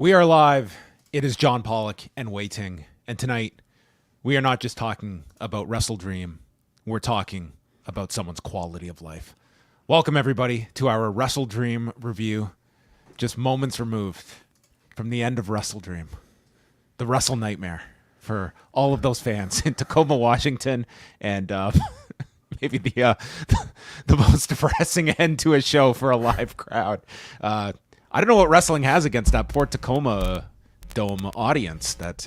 We are live. It is John Pollock and Wei Ting. And tonight, we are not just talking about WrestleDream. We're talking about someone's quality of life. Welcome, everybody, to our WrestleDream review. Just moments removed from the end of WrestleDream. The Wrestle Nightmare for all of those fans in Tacoma, Washington. And maybe the most depressing end to a show for a live crowd. I don't know what wrestling has against that Port Tacoma Dome audience that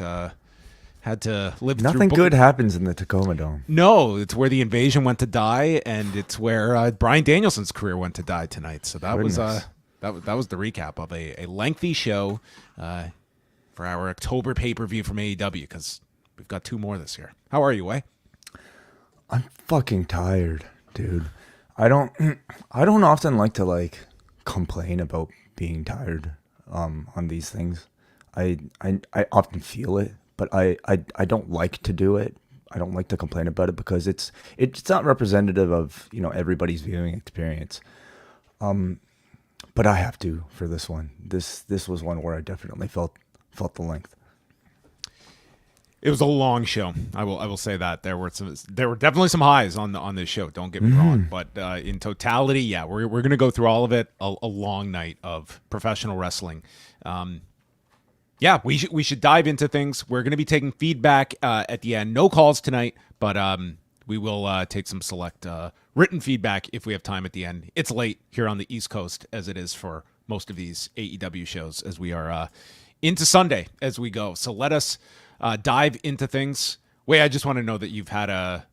had to live through. Nothing good happens in the Tacoma Dome. No, it's where the Invasion went to die, and it's where Bryan Danielson's career went to die tonight. So that was the recap of a lengthy show for our October pay-per-view from AEW, because we've got two more this year. How are you, Way? I'm fucking tired, dude. I don't often like to complain about being tired on these things. I often feel it, but I don't like to do it. I don't like to complain about it because it's not representative of, everybody's viewing experience. But I have to for this one. This was one where I definitely felt the length. It was a long show. I will say that there were definitely some highs on this show. Don't get me wrong, but in totality, yeah, we're gonna go through all of it. A long night of professional wrestling. Yeah, we should dive into things. We're gonna be taking feedback at the end. No calls tonight, but we will take some select written feedback if we have time at the end. It's late here on the East Coast, as it is for most of these AEW shows, as we are into Sunday as we go. So let us dive into things. Wait, I just want to know that you've had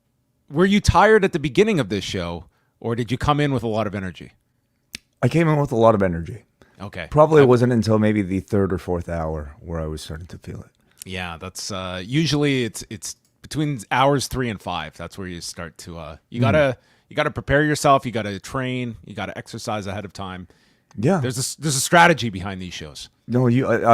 were you tired at the beginning of this show, or did you come in with a lot of energy? I came in with a lot of energy. Okay. Probably it wasn't until maybe the third or fourth hour where I was starting to feel it. Yeah, that's usually it's between hours 3 and 5. That's where you start to you gotta prepare yourself. You gotta train. You gotta exercise ahead of time. Yeah, there's a strategy behind these shows. No, you're.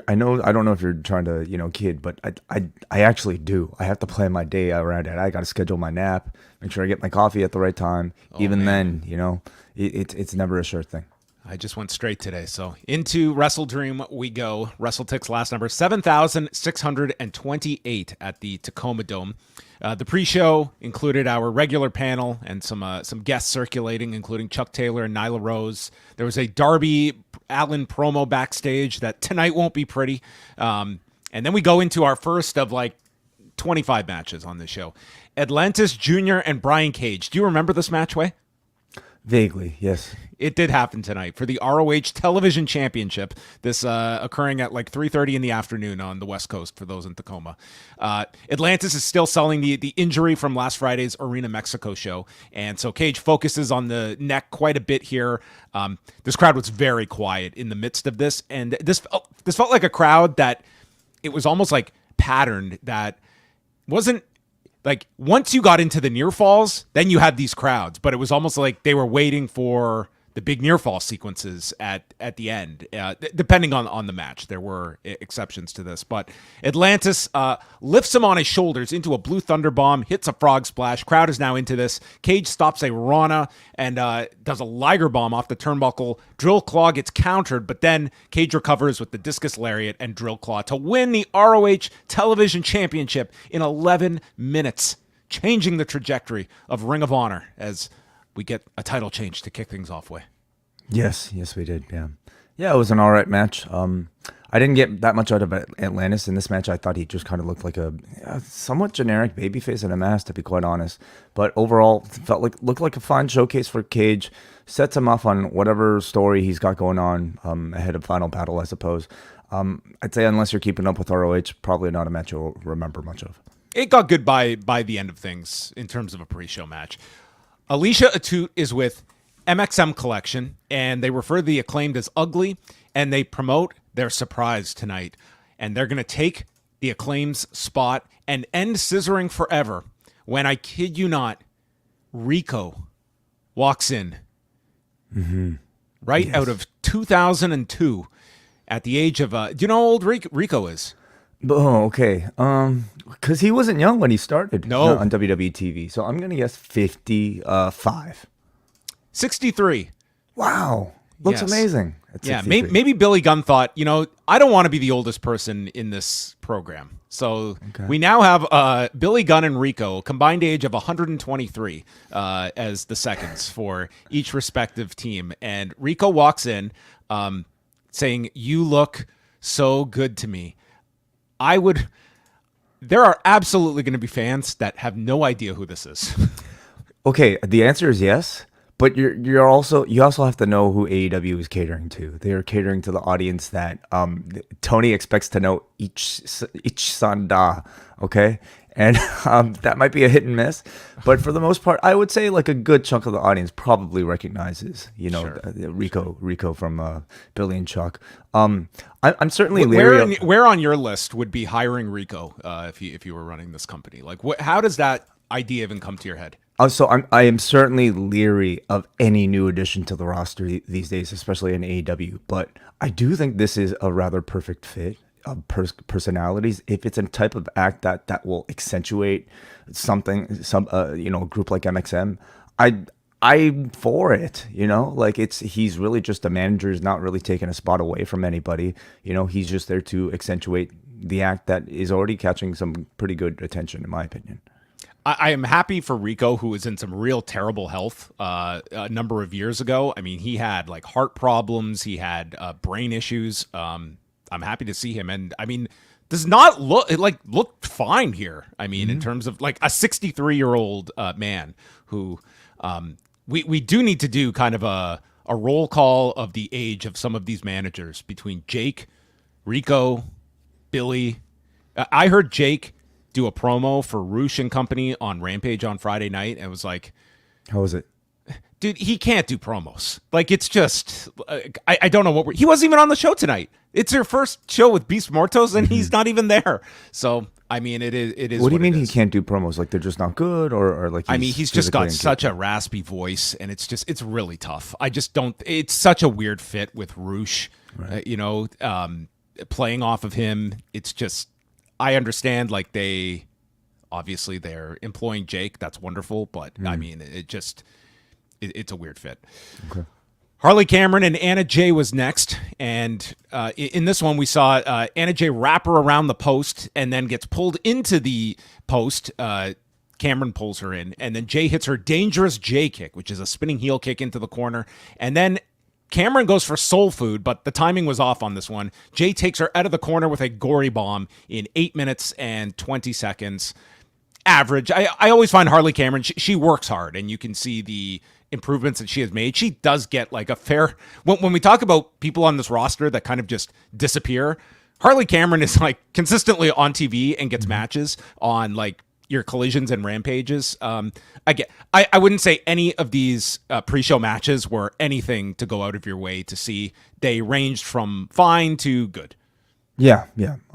I know. I don't know if you're trying to, kid, but I actually do. I have to plan my day around it. I got to schedule my nap, make sure I get my coffee at the right time. Even then, it's never a sure thing. I just went straight today. So into WrestleDream we go. WrestleTix last number 7,628 at the Tacoma Dome. The pre-show included our regular panel and some guests circulating, including Chuck Taylor and Nyla Rose. There was a Darby Allin promo backstage that tonight won't be pretty. And then we go into our first of 25 matches on this show. Atlantis Jr. and Brian Cage. Do you remember this match, Way? Vaguely, yes. It did happen tonight for the ROH Television Championship. This occurring at 3:30 in the afternoon on the West Coast for those in Tacoma. Atlantis is still selling the injury from last Friday's Arena Mexico show, and so Cage focuses on the neck quite a bit here. This crowd was very quiet in the midst of this, and this felt like a crowd that it was almost patterned, that wasn't. Once you got into the near falls, then you had these crowds, but it was almost like they were waiting for the big near fall sequences at the end, depending on the match. There were exceptions to this, but Atlantis lifts him on his shoulders into a blue thunder bomb, hits a frog splash. Crowd is now into this. Cage stops a Rana and does a Liger bomb off the turnbuckle. Drill Claw gets countered, but then Cage recovers with the discus lariat and Drill Claw to win the ROH Television Championship in 11 minutes, changing the trajectory of Ring of Honor as we get a title change to kick things off. Way. Yes, we did. Yeah, it was an all right match. I didn't get that much out of Atlantis in this match. I thought he just kind of looked like a somewhat generic babyface in a mask, to be quite honest. But overall, looked like a fine showcase for Cage. Sets him off on whatever story he's got going on ahead of Final Battle, I suppose. I'd say unless you're keeping up with ROH, probably not a match you'll remember much of. It got good by the end of things in terms of a pre-show match. Alicia Atout is with MxM Collection, and they refer to the Acclaimed as ugly, and they promote their surprise tonight. And they're going to take the Acclaimed's spot and end scissoring forever when, I kid you not, RICO walks in. Mm-hmm. Right Yes. out of 2002 at the age of... do you know how old Rico is? Oh, okay. Because he wasn't young when he started on WWE TV. So I'm going to guess 55. 63. Wow. Looks Yes. amazing. At Yeah, 63. maybe Billy Gunn thought, I don't want to be the oldest person in this program. So we now have Billy Gunn and Rico, combined age of 123 as the seconds for each respective team. And Rico walks in saying, "You look so good to me." There are absolutely going to be fans that have no idea who this is. Okay, the answer is yes, but you also have to know who AEW is catering to. They are catering to the audience that Tony expects to know each Sanda, okay? And that might be a hit and miss, but for the most part, I would say like a good chunk of the audience probably recognizes, Sure. Rico from Billy and Chuck. I'm certainly leery. Where on your list would be hiring Rico if you were running this company? Like, how does that idea even come to your head? So I am certainly leery of any new addition to the roster these days, especially in AEW. But I do think this is a rather perfect fit of personalities. If it's a type of act that will accentuate a group like MXM, I'm for it. Like he's really just a manager. He's not really taking a spot away from anybody. He's just there to accentuate the act that is already catching some pretty good attention, in my opinion. I am happy for Rico, who was in some real terrible health a number of years ago. I mean, he had like heart problems. He had brain issues. I'm happy to see him. And I mean, does not looked fine here. I mean, in terms of like a 63-year-old man who we do need to do kind of a roll call of the age of some of these managers between Jake, Rico, Billy. I heard Jake do a promo for Roosh and Company on Rampage on Friday night, and it was like, how was it? Dude, he can't do promos. Like, it's just, I don't know what he wasn't even on the show tonight. It's their first show with Beast Mortos, and he's not even there. So, I mean, it is. What do you mean he can't do promos? Like they're just not good, or like? He's just got such a raspy voice, and it's really tough. I just don't. It's such a weird fit with Roosh, right. Playing off of him. It's just. I understand, like, they're employing Jake. That's wonderful. But, I mean, it's a weird fit. Okay. Harley Cameron and Anna Jay was next. And in this one, we saw Anna Jay wrap her around the post and then gets pulled into the post. Cameron pulls her in. And then Jay hits her dangerous Jay kick, which is a spinning heel kick into the corner. And then Cameron goes for soul food, but the timing was off on this one. Jay takes her out of the corner with a gory bomb in 8 minutes and 20 seconds. Average. I always find Harley Cameron, she works hard, and you can see the improvements that she has made. She does get like a fair... When we talk about people on this roster that kind of just disappear, Harley Cameron is like consistently on TV and gets matches on like your collisions and rampages. I wouldn't say any of these pre-show matches were anything to go out of your way to see. They ranged from fine to good. Yeah.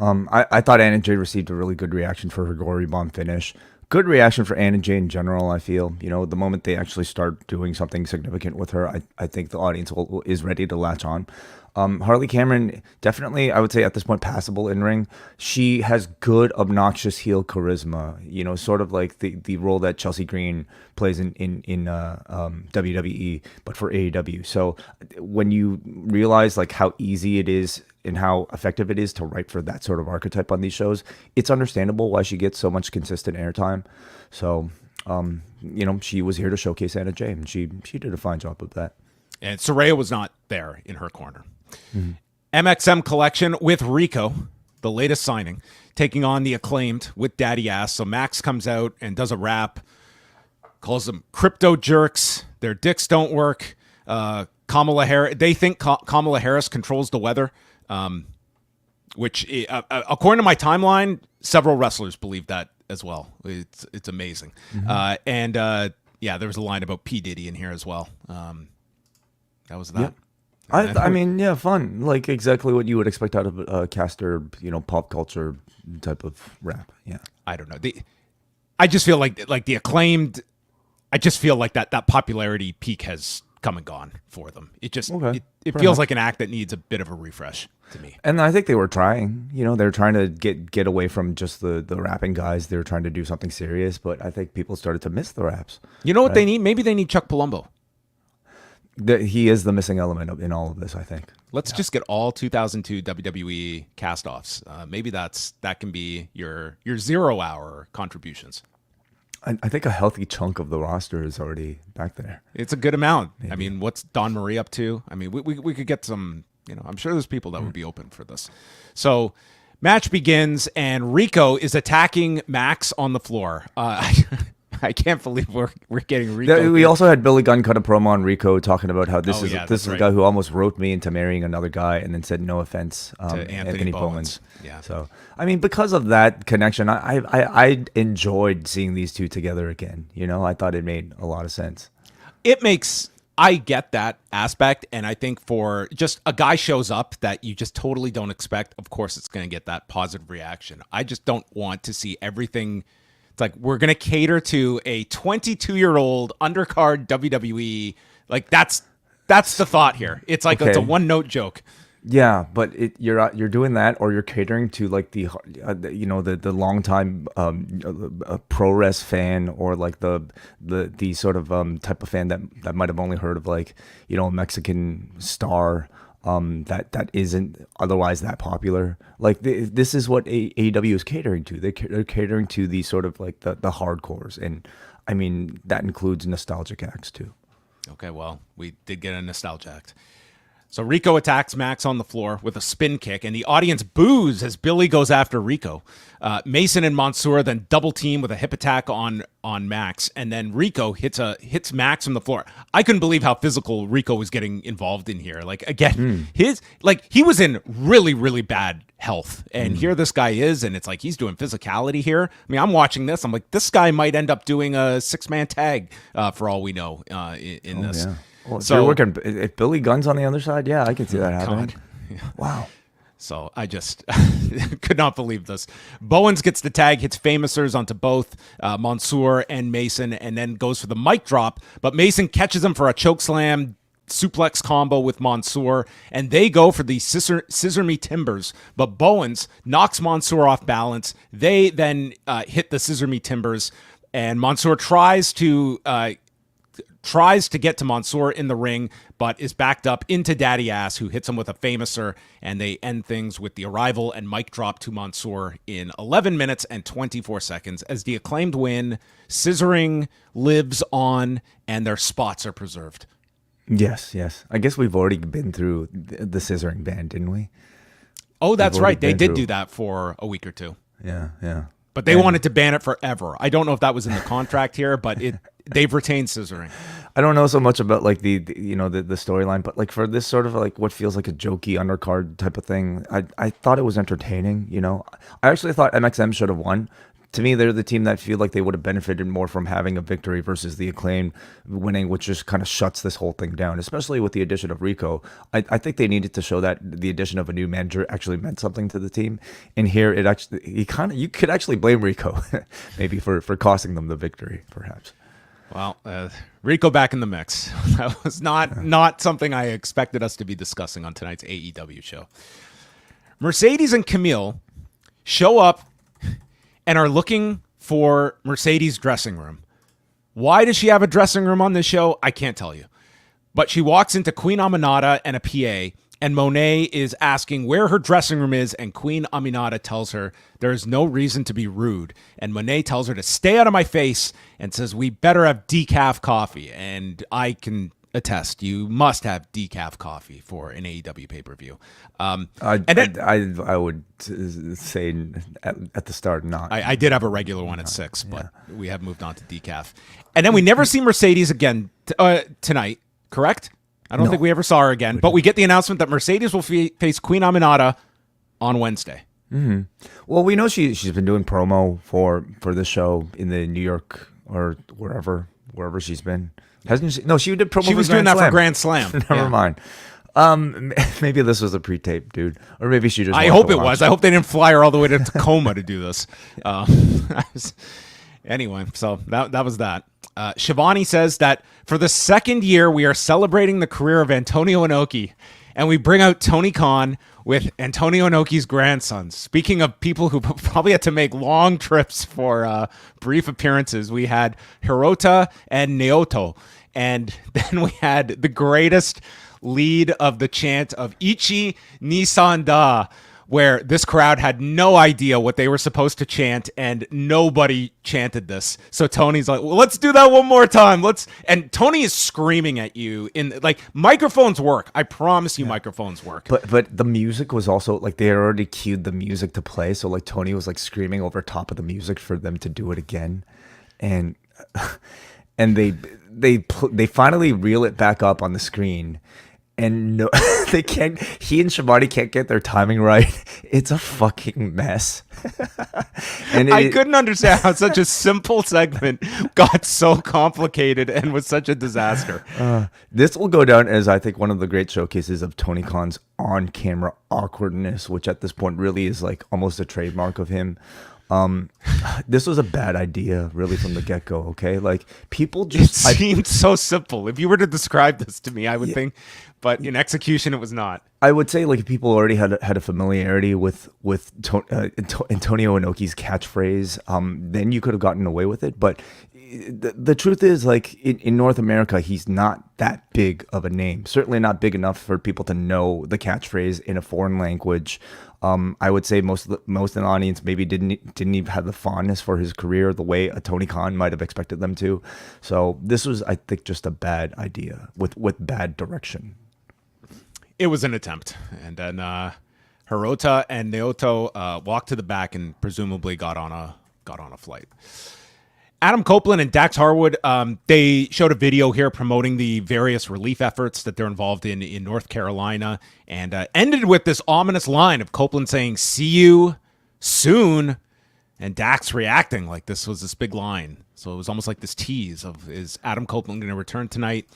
I thought Anna Jay received a really good reaction for her gory bomb finish. Good reaction for Anna Jay in general, I feel. The moment they actually start doing something significant with her, I think the audience is ready to latch on. Harley Cameron, definitely, I would say at this point, passable in ring. She has good, obnoxious heel charisma, sort of like the role that Chelsea Green plays in WWE, but for AEW. So when you realize like how easy it is and how effective it is to write for that sort of archetype on these shows, it's understandable why she gets so much consistent airtime. So, she was here to showcase Anna Jay, and she did a fine job of that. And Saraya was not there in her corner. MxM Collection with Rico, the latest signing, taking on the Acclaimed with Daddy Ass. So Max comes out and does a rap, calls them crypto jerks. Their dicks don't work. Kamala Harris, they think Kamala Harris controls the weather, which, according to my timeline, several wrestlers believe that as well. It's amazing. And there was a line about P. Diddy in here as well. That was that. Yep. I mean, fun. Like exactly what you would expect out of a caster, pop culture type of rap. Yeah. I don't know. I just feel like the Acclaimed. I just feel like that popularity peak has come and gone for them. It just it feels like an act that needs a bit of a refresh to me. And I think they were trying. They were trying to get away from just the rapping guys. They were trying to do something serious, but I think people started to miss the raps. You know what they need? Maybe they need Chuck Palumbo. He is the missing element in all of this, I think. Let's just get all 2002 WWE cast-offs. Maybe that can be your 0 hour contributions. I think a healthy chunk of the roster is already back there. It's a good amount. Maybe. I mean, what's Don Marie up to? I mean, we could get some, I'm sure there's people that would be open for this. So match begins and Rico is attacking Max on the floor. I can't believe we're getting Rico. We also had Billy Gunn cut a promo on Rico talking about how this is right. a guy who almost roped me into marrying another guy and then said no offense to Anthony Bowens. Yeah. So I mean, because of that connection, I enjoyed seeing these two together again. I thought it made a lot of sense. I get that aspect, and I think for just a guy shows up that you just totally don't expect, of course it's going to get that positive reaction. I just don't want to see everything. It's like we're going to cater to a 22-year-old undercard WWE. Like that's the thought here. It's like It's a one-note joke. Yeah, but you're doing that, or you're catering to like the longtime pro res fan, or like the sort of type of fan that might have only heard of like a Mexican star that isn't otherwise that popular. Like this is what AEW is catering to. They're catering to the sort of like the hardcores, and I mean that includes nostalgic acts too. Okay, well, we did get a nostalgia act. So Rico attacks Max on the floor with a spin kick, and the audience boos as Billy goes after Rico. Mason and Mansoor then double team with a hip attack on Max, and then Rico hits Max on the floor. I couldn't believe how physical Rico was getting involved in here. Like again, he was in really, really bad health, and here this guy is, and it's like he's doing physicality here. I mean, I'm watching this. I'm like, this guy might end up doing a 6-man tag for all we know in this. Yeah. Well, if Billy Gunn's on the other side, yeah, I can see that happening. Yeah. Wow. So I just could not believe this. Bowens gets the tag, hits Famousers onto both Mansoor and Mason, and then goes for the mic drop. But Mason catches him for a chokeslam suplex combo with Mansoor, and they go for the scissor me timbers. But Bowens knocks Mansoor off balance. They then hit the scissor me timbers, and Mansoor tries to get to Mansoor in the ring, but is backed up into Daddy Ass, who hits him with a Famouser, and they end things with the arrival and mic drop to Mansoor in 11 minutes and 24 seconds as the Acclaimed win. Scissoring lives on, and their spots are preserved. Yes. I guess we've already been through the scissoring ban, didn't we? Oh, that's right. They did do that for a week or two. Yeah. But they wanted to ban it forever. I don't know if that was in the contract here, but they've retained scissoring. I don't know so much about like the storyline, but like for this sort of like what feels like a jokey undercard type of thing, I thought it was entertaining. I actually thought MxM should have won. To me, they're the team that feel like they would have benefited more from having a victory versus the Acclaim winning, which just kind of shuts this whole thing down, especially with the addition of Rico. I think they needed to show that the addition of a new manager actually meant something to the team. And here, you could actually blame Rico maybe for costing them the victory, perhaps. Well, Rico back in the mix. That was not something I expected us to be discussing on tonight's AEW show. Mercedes and Camille show up and are looking for Mercedes' dressing room. Why does she have a dressing room on this show? I can't tell you. But she walks into Queen Aminata and a PA, and Monet is asking where her dressing room is, and Queen Aminata tells her there is no reason to be rude. And Monet tells her to stay out of my face and says, we better have decaf coffee. And I can attest, you must have decaf coffee for an AEW pay-per-view. I would say at the start not. I did have a regular one at 6, but we have moved on to decaf. And then we never see Mercedes again tonight, correct? I don't think we ever saw her again, but we get the announcement that Mercedes will face Queen Aminata on Wednesday. Mm-hmm. Well, we know she's been doing promo for this show in the New York or wherever she's been. Hasn't she? No, she did promo. She was doing that for Grand Slam. Never mind. Maybe this was a pre-tape, dude, or maybe she just. I hope it was. I hope they didn't fly her all the way to Tacoma to do this. Anyway, so that was that. Shivani says that for the second year we are celebrating the career of Antonio Inoki, and we bring out Tony Khan with Antonio Inoki's grandson. Speaking of people who probably had to make long trips for brief appearances, we had Hirota and Naoto. And then we had the greatest lead of the chant of Ichi Nisan Da, where this crowd had no idea what they were supposed to chant, and nobody chanted this. So Tony's like, well, let's do that one more time. And Tony is screaming at you in like microphones work. I promise you microphones work. But the music was also like they had already cued the music to play. So like Tony was like screaming over top of the music for them to do it again. And they finally reel it back up on the screen. And no, they can't. He and Shibata can't get their timing right. It's a fucking mess. And I couldn't understand how such a simple segment got so complicated and was such a disaster. This will go down as I think one of the great showcases of Tony Khan's on-camera awkwardness, which at this point really is like almost a trademark of him. This was a bad idea, really, from the get-go. Okay, like people just it seemed so simple. If you were to describe this to me, I would think, but in execution, it was not. I would say like people already had a familiarity with Antonio Inoki's catchphrase. Then you could have gotten away with it, but the truth is, like in North America, he's not that big of a name. Certainly not big enough for people to know the catchphrase in a foreign language. I would say most of the audience maybe didn't even have the fondness for his career the way a Tony Khan might have expected them to. So this was, I think, just a bad idea with bad direction. It was an attempt, and then Hirota and Naoto walked to the back and presumably got on a flight. Adam Copeland and Dax Harwood, they showed a video here promoting the various relief efforts that they're involved in North Carolina, and ended with this ominous line of Copeland saying, "See you soon," and Dax reacting like this was this big line. So it was almost like this tease of, is Adam Copeland going to return tonight?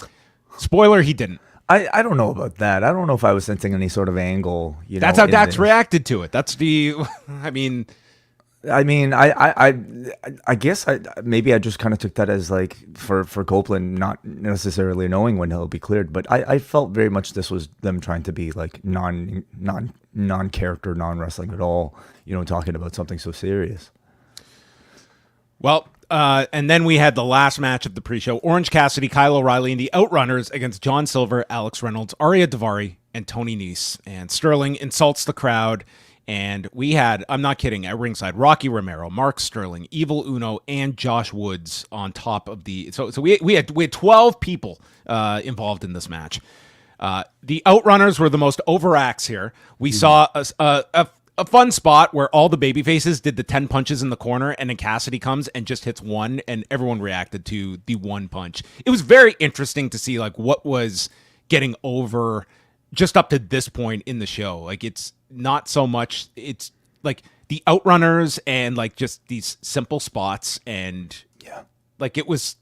Spoiler, he didn't. I don't know about that. I don't know if I was sensing any sort of angle. That's how Dax reacted to it. That's the, I guess maybe I just kind of took that as like for Copeland not necessarily knowing when he'll be cleared, but I felt very much this was them trying to be like non-character, non-wrestling at all, talking about something so serious. Well, and then we had the last match of the pre-show: Orange Cassidy, Kyle O'Reilly, and the Outrunners against John Silver, Alex Reynolds, Arya Daivari, and Tony Nese. And Sterling insults the crowd. And we had, I'm not kidding, at ringside, Rocky Romero, Mark Sterling, Evil Uno, and Josh Woods on top of the. So we had 12 people involved in this match. The Outrunners were the most over acts here. We saw a fun spot where all the babyfaces did the 10 punches in the corner, and then Cassidy comes and just hits one, and everyone reacted to the one punch. It was very interesting to see like what was getting over just up to this point in the show. Like, it's not so much, it's like the Outrunners and like just these simple spots, and like it was,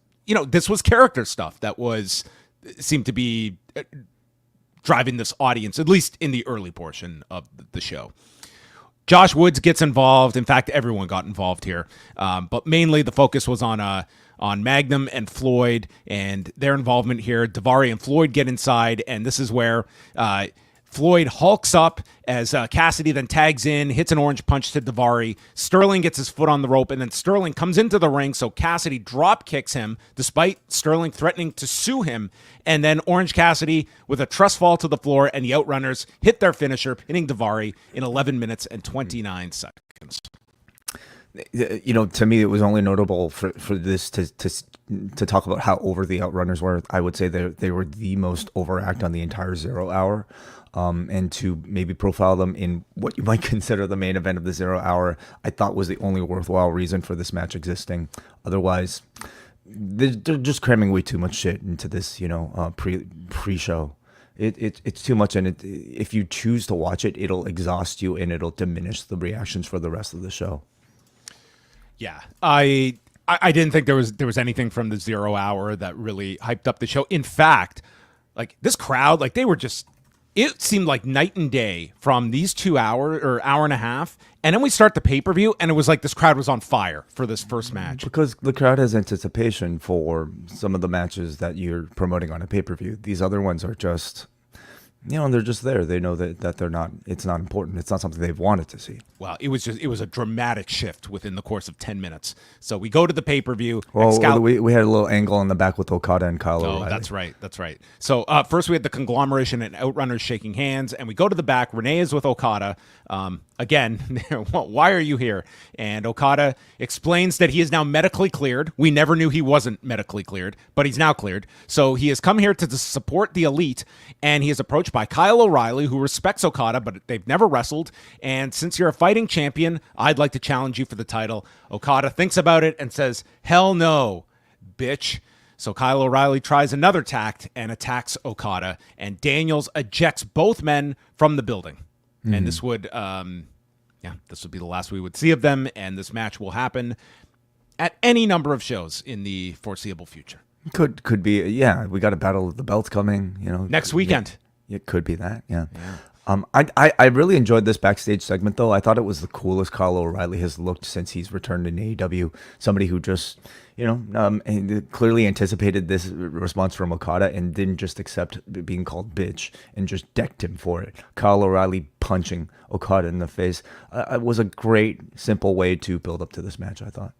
this was character stuff that seemed to be driving this audience, at least in the early portion of the show. Josh Woods gets involved. In fact, everyone got involved here. But mainly the focus was on Magnum and Floyd and their involvement here. Daivari and Floyd get inside, and this is where Floyd hulks up as Cassidy then tags in, hits an orange punch to Daivari. Sterling gets his foot on the rope, and then Sterling comes into the ring, so Cassidy drop kicks him, despite Sterling threatening to sue him. And then Orange Cassidy with a trust fall to the floor, and the Outrunners hit their finisher, pinning Daivari in 11 minutes and 29 seconds. To me, it was only notable for this to talk about how over the Outrunners were. I would say they were the most overact on the entire 0 hour. And to maybe profile them in what you might consider the main event of the 0 hour, I thought was the only worthwhile reason for this match existing. Otherwise, they're just cramming way too much shit into this, pre-show. It's too much, and if you choose to watch it, it'll exhaust you and it'll diminish the reactions for the rest of the show. Yeah, I didn't think there was anything from the 0 hour that really hyped up the show. In fact, like this crowd, like they were just. It seemed like night and day from these 2 hours or hour and a half. And then we start the pay-per-view, and it was like this crowd was on fire for this first match. Because the crowd has anticipation for some of the matches that you're promoting on a pay-per-view. These other ones are just, They're just there. They know that they're not. It's not important. It's not something they've wanted to see. Well, it was a dramatic shift within the course of 10 minutes. So we go to the pay-per-view. Well, we had a little angle in the back with Okada and Kyle O'Reilly. That's right. So first we had the conglomeration and Outrunners shaking hands, and we go to the back. Renee is with Okada. Again, why are you here? And Okada explains that he is now medically cleared. We never knew he wasn't medically cleared, but he's now cleared. So he has come here to support the Elite, and he is approached by Kyle O'Reilly, who respects Okada, but they've never wrestled. And since you're a fighting champion, I'd like to challenge you for the title. Okada thinks about it and says, hell no, bitch. So Kyle O'Reilly tries another tact and attacks Okada, and Daniels ejects both men from the building. Mm-hmm. And this would, this would be the last we would see of them, and this match will happen at any number of shows in the foreseeable future. Could be, yeah. We got a Battle of the Belts coming, next weekend. It could be that, yeah. I really enjoyed this backstage segment, though. I thought it was the coolest Kyle O'Reilly has looked since he's returned in AEW. Somebody who just, clearly anticipated this response from Okada and didn't just accept being called bitch and just decked him for it. Kyle O'Reilly punching Okada in the face was a great, simple way to build up to this match, I thought.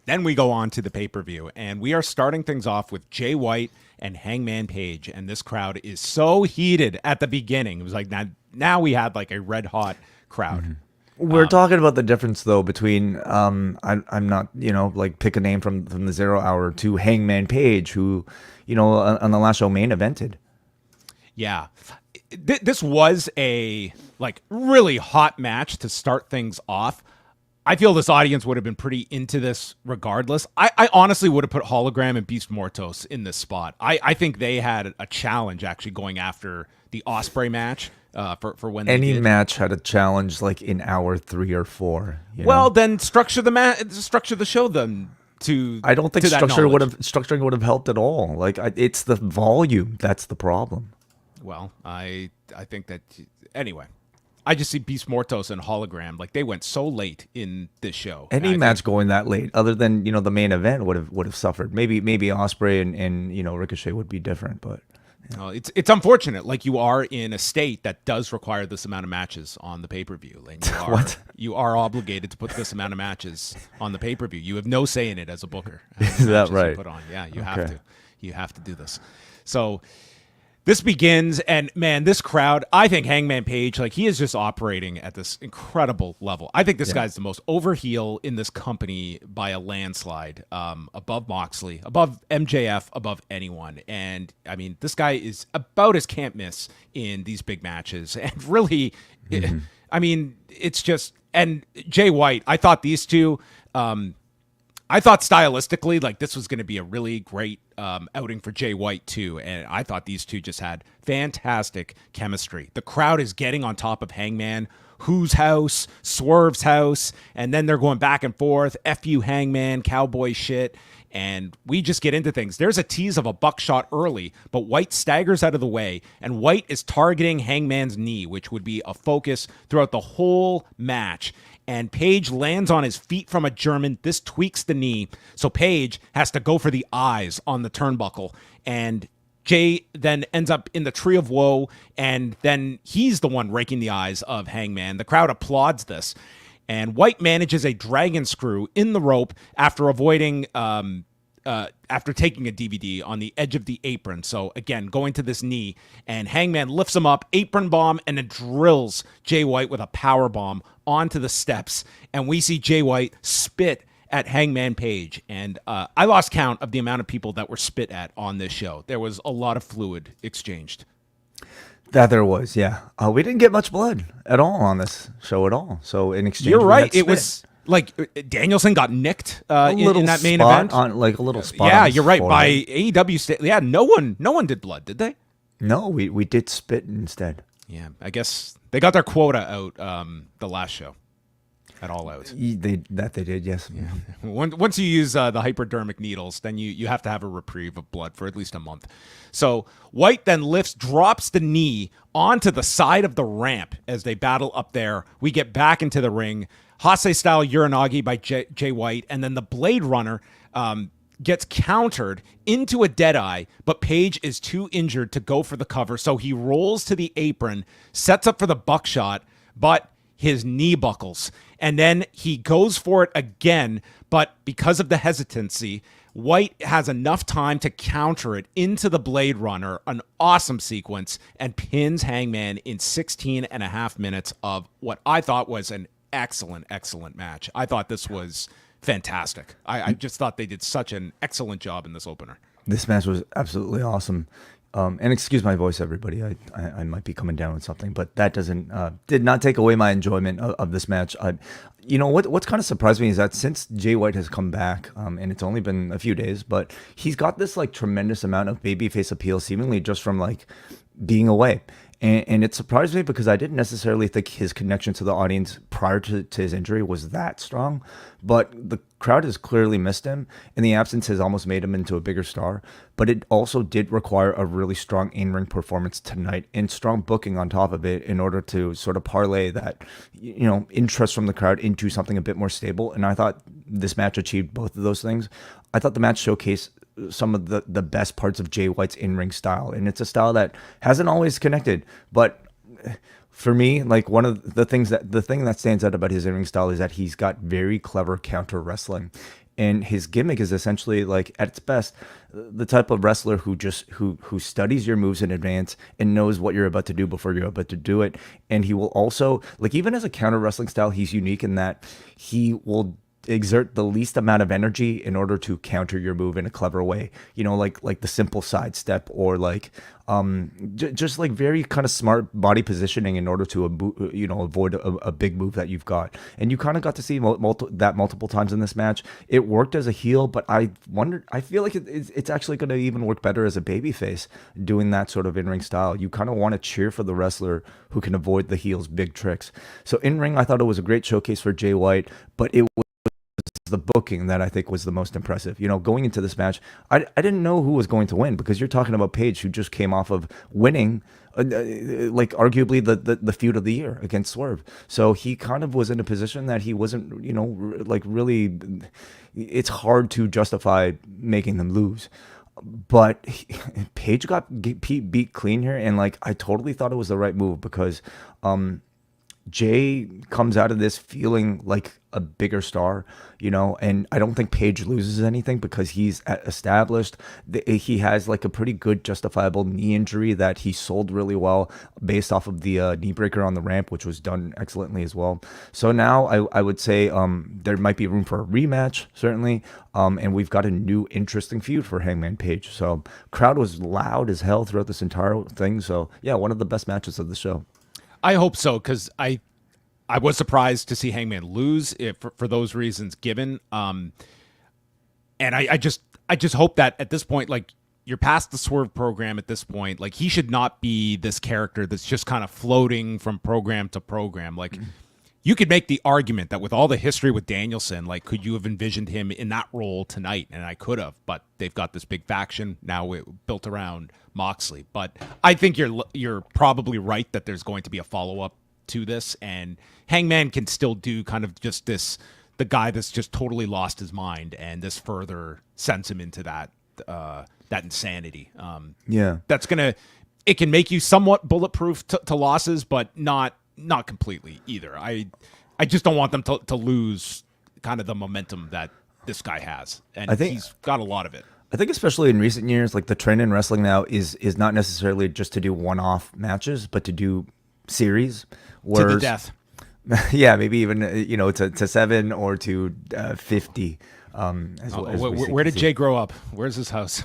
Then we go on to the pay-per-view, and we are starting things off with Jay White and Hangman Page, and this crowd is so heated at the beginning. It was like now we had like a red-hot crowd. Mm-hmm. We're talking about the difference, though, between I'm not, pick a name from the 0 Hour to Hangman Page, who, on the last show main evented. Yeah. This was a really hot match to start things off. I feel this audience would have been pretty into this regardless. I honestly would have put Hologram and Beast Mortos in this spot. I think they had a challenge actually going after the Ospreay match for when any they did. Match had a challenge like in hour 3 or 4. Then structure the show then to. I don't think structuring would have helped at all. It's the volume that's the problem. Well, I think that anyway. I just see Beast Mortos and Hologram. They went so late in this show. Any match going that late, other than the main event, would have suffered. Maybe Ospreay and Ricochet would be different, but it's unfortunate. You are in a state that does require this amount of matches on the pay-per-view. What? You are obligated to put this amount of matches on the pay-per-view. You have no say in it as a booker. Is that right? You put on. Yeah, you have to. You have to do this. So. This begins, and man, this crowd, I think Hangman Page, he is just operating at this incredible level. I think this guy's the most over heel in this company by a landslide, above Moxley, above MJF, above anyone. And I mean, this guy is about as can't miss in these big matches. And really, it's just, and Jay White, I thought these two, I thought stylistically, this was going to be a really great outing for Jay White, too. And I thought these two just had fantastic chemistry. The crowd is getting on top of Hangman, whose house, Swerve's house, and then they're going back and forth, F you Hangman, cowboy shit. And we just get into things. There's a tease of a buckshot early, but White staggers out of the way, and White is targeting Hangman's knee, which would be a focus throughout the whole match. And Page lands on his feet from a German. This tweaks the knee, so Page has to go for the eyes on the turnbuckle. And Jay then ends up in the Tree of Woe, and then he's the one raking the eyes of Hangman. The crowd applauds this. And White manages a dragon screw in the rope after avoiding, after taking a DVD on the edge of the apron. So again, going to this knee, and Hangman lifts him up, apron bomb, and then drills Jay White with a power bomb onto the steps. And we see Jay White spit at Hangman Page. And I lost count of the amount of people that were spit at on this show. There was a lot of fluid exchanged. That there was, yeah. We didn't get much blood at all on this show at all. So in exchange, you're right. It was Danielson got nicked in that main event on a little spot. Yeah, you're right. By AEW, yeah, no one did blood, did they? No, we did spit instead. Yeah, I guess they got their quota out the last show. At All Out. They did, yes. Yeah. Once you use the hypodermic needles, then you have to have a reprieve of blood for at least a month. So White then drops the knee onto the side of the ramp as they battle up there. We get back into the ring. Hase-style Uranagi by Jay White, and then the Blade Runner gets countered into a deadeye, but Page is too injured to go for the cover, so he rolls to the apron, sets up for the buckshot, but his knee buckles. And then he goes for it again, but because of the hesitancy, White has enough time to counter it into the Blade Runner, an awesome sequence, and pins Hangman in 16 and a half minutes of what I thought was an excellent, excellent match. I thought this was fantastic. I just thought they did such an excellent job in this opener. This match was absolutely awesome. And excuse my voice, everybody. I might be coming down with something, but that did not take away my enjoyment of this match. What's kind of surprised me is that since Jay White has come back, and it's only been a few days, but he's got this like tremendous amount of babyface appeal, seemingly just from like being away. And it surprised me because I didn't necessarily think his connection to the audience prior to his injury was that strong. But the crowd has clearly missed him, and the absence has almost made him into a bigger star. But it also did require a really strong in-ring performance tonight and strong booking on top of it in order to sort of parlay that, interest from the crowd into something a bit more stable. And I thought this match achieved both of those things. I thought the match showcased some of the best parts of Jay White's in-ring style, and it's a style that hasn't always connected, but for me, like the thing that stands out about his in-ring style is that he's got very clever counter wrestling, and his gimmick is essentially, like, at its best, the type of wrestler who studies your moves in advance and knows what you're about to do before you're about to do it. And he will also, like, even as a counter wrestling style, he's unique in that he will exert the least amount of energy in order to counter your move in a clever way, like the simple sidestep, or like just like very kind of smart body positioning in order to avoid a big move that you've got. And you kind of got to see that multiple times in this match. It worked as a heel, but I feel like it's actually going to even work better as a babyface, doing that sort of in-ring style. You kind of want to cheer for the wrestler who can avoid the heel's big tricks. So in-ring, I thought it was a great showcase for Jay White, but it was the booking that I think was the most impressive. Going into this match, I didn't know who was going to win, because you're talking about Page, who just came off of winning like arguably the feud of the year against Swerve. So he kind of was in a position that he wasn't, like really, it's hard to justify making them lose. But Page got beat clean here, and like I totally thought it was the right move, because Jay comes out of this feeling like a bigger star, and I don't think Page loses anything because he's established. He has like a pretty good justifiable knee injury that he sold really well based off of the knee breaker on the ramp, which was done excellently as well. So now I would say there might be room for a rematch, certainly, and we've got a new interesting feud for Hangman Page. So crowd was loud as hell throughout this entire thing. So yeah, one of the best matches of the show. I hope so, because I was surprised to see Hangman lose for those reasons given. And I just hope that at this point, like, you're past the Swerve program at this point. Like, he should not be this character that's just kind of floating from program to program. Like, you could make the argument that with all the history with Danielson, like, could you have envisioned him in that role tonight? And I could have, but they've got this big faction now built around Moxley. But I think you're probably right that there's going to be a follow-up to this, and Hangman can still do kind of just this, the guy that's just totally lost his mind, and this further sends him into that insanity. That's it can make you somewhat bulletproof to losses, but not completely either. I just don't want them to lose kind of the momentum that this guy has, and I think he's got a lot of it. I think especially in recent years, like the trend in wrestling now is not necessarily just to do one-off matches, but to do series. To the death. Yeah, maybe even to 7 or to 50. Where did Jay grow up? Where's his house?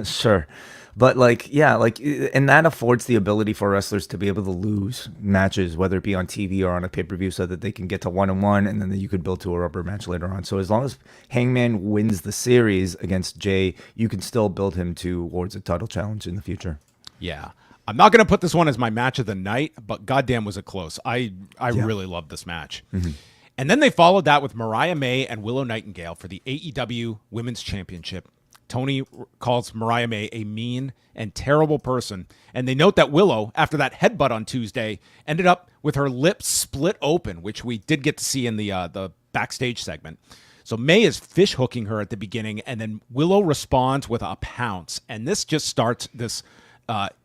Sure. But and that affords the ability for wrestlers to be able to lose matches, whether it be on TV or on a pay-per-view, so that they can get to 1-1, and then you could build to a rubber match later on. So as long as Hangman wins the series against Jay, you can still build him towards a title challenge in the future. Yeah. I'm not going to put this one as my match of the night, but goddamn was it close. I really loved this match. Mm-hmm. And then they followed that with Mariah May and Willow Nightingale for the AEW Women's Championship. Tony calls Mariah May a mean and terrible person. And they note that Willow, after that headbutt on Tuesday, ended up with her lips split open, which we did get to see in the backstage segment. So May is fish hooking her at the beginning, and then Willow responds with a pounce. And this just starts this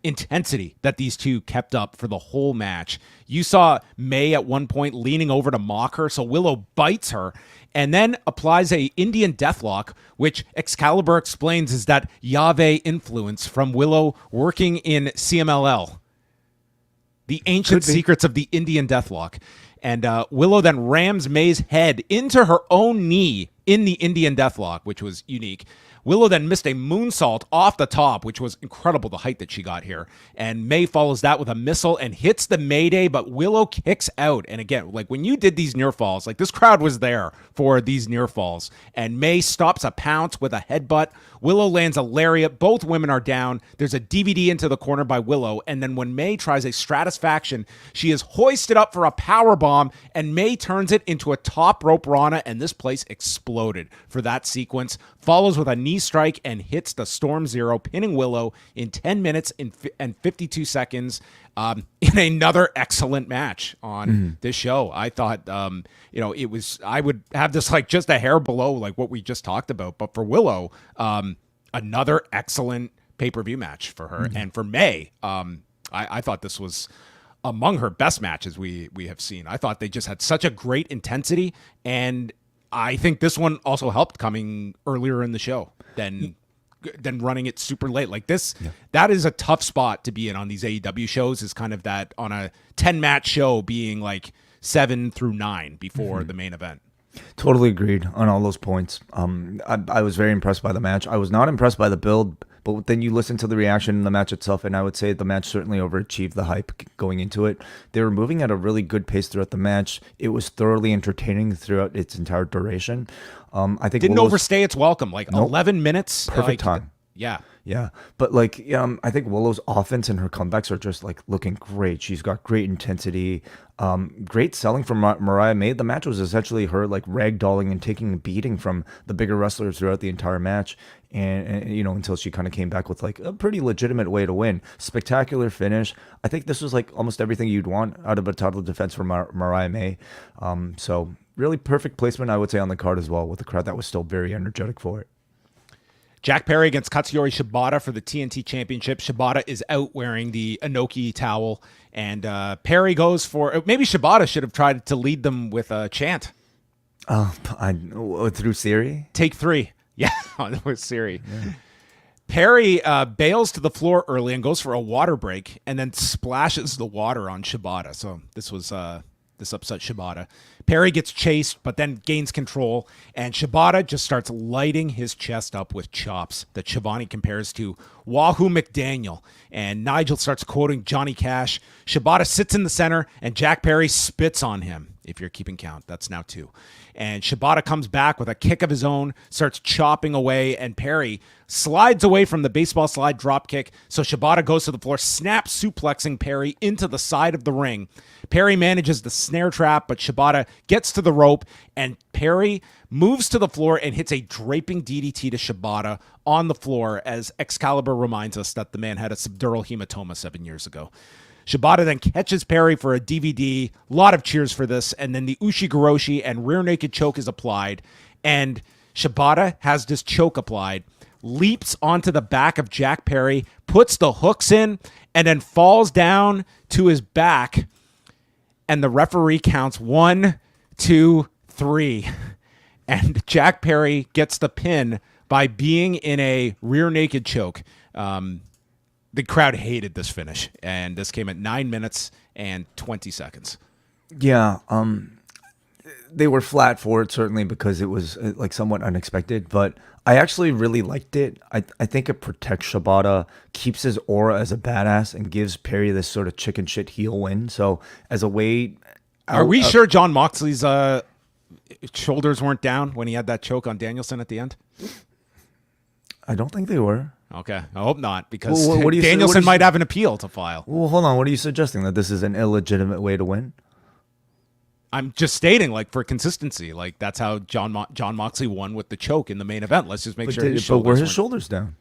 intensity that these two kept up for the whole match. You saw May at one point leaning over to mock her, so Willow bites her and then applies a Indian deathlock, which Excalibur explains is that Yahweh influence from Willow working in CMLL. The ancient secrets of the Indian deathlock. And Willow then rams May's head into her own knee in the Indian deathlock, which was unique. Willow then missed a moonsault off the top, which was incredible, the height that she got here. And May follows that with a missile and hits the Mayday, but Willow kicks out. And again, like when you did these near falls, like this crowd was there for these near falls. And May stops a pounce with a headbutt. Willow lands a lariat. Both women are down. There's a DVD into the corner by Willow. And then when May tries a stratisfaction, she is hoisted up for a power bomb, and May turns it into a top rope Rana, and this place exploded for that sequence. Follows with a knee strike and hits the Storm Zero, pinning Willow in 10 minutes and 52 seconds in another excellent match on this show. I thought, it was, I would have this like just a hair below like what we just talked about. But for Willow, another excellent pay-per-view match for her. And for May, I thought this was among her best matches we have seen. I thought they just had such a great intensity, and I think this one also helped coming earlier in the show than running it super late. Like this, that is a tough spot to be in on these AEW shows, is kind of that on a 10-match show being like 7 through 9 before the main event. Totally agreed on all those points. I was very impressed by the match. I was not impressed by the build, but then you listen to the reaction in the match itself, and I would say the match certainly overachieved the hype going into it. They were moving at a really good pace throughout the match. It was thoroughly entertaining throughout its entire duration. I think didn't overstay its welcome. Like 11 minutes, perfect time. Yeah. But I think Willow's offense and her comebacks are just like looking great. She's got great intensity, great selling from Mariah May. The match was essentially her like ragdolling and taking a beating from the bigger wrestlers throughout the entire match. And until she kind of came back with like a pretty legitimate way to win. Spectacular finish. I think this was like almost everything you'd want out of a title defense from Mariah May. So really perfect placement, I would say, on the card as well, with a crowd that was still very energetic for it. Jack Perry against Katsuyori Shibata for the TNT Championship. Shibata is out wearing the Inoki towel, and Perry goes for... Maybe Shibata should have tried to lead them with a chant. Through Siri? Take 3. Yeah, with Siri. Yeah. Perry bails to the floor early and goes for a water break, and then splashes the water on Shibata. So this was... This upset Shibata. Perry gets chased, but then gains control, and Shibata just starts lighting his chest up with chops that Shivani compares to Wahoo McDaniel. And Nigel starts quoting Johnny Cash. Shibata sits in the center, and Jack Perry spits on him. If you're keeping count, that's now 2. And Shibata comes back with a kick of his own, starts chopping away, and Perry slides away from the baseball slide drop kick. So Shibata goes to the floor, snaps suplexing Perry into the side of the ring. Perry manages the snare trap, but Shibata gets to the rope, and Perry moves to the floor and hits a draping DDT to Shibata on the floor, as Excalibur reminds us that the man had a subdural hematoma 7 years ago. Shibata then catches Perry for a DVD. A lot of cheers for this. And then the Ushigoroshi and rear naked choke is applied. And Shibata has this choke applied, leaps onto the back of Jack Perry, puts the hooks in, and then falls down to his back. And the referee counts 1, 2, 3. And Jack Perry gets the pin by being in a rear naked choke. The crowd hated this finish, and this came at 9 minutes and 20 seconds. Yeah, they were flat for it, certainly, because it was like somewhat unexpected, but I actually really liked it. I think it protects Shibata, keeps his aura as a badass, and gives Perry this sort of chicken shit heel win. So as a way... Are we sure John Moxley's shoulders weren't down when he had that choke on Danielson at the end? I don't think they were. Okay, I hope not, because what Danielson might have an appeal to file. Well, hold on. What are you suggesting? That this is an illegitimate way to win? I'm just stating, like, for consistency, like that's how John Moxley won with the choke in the main event. Let's just make sure. But were his shoulders down?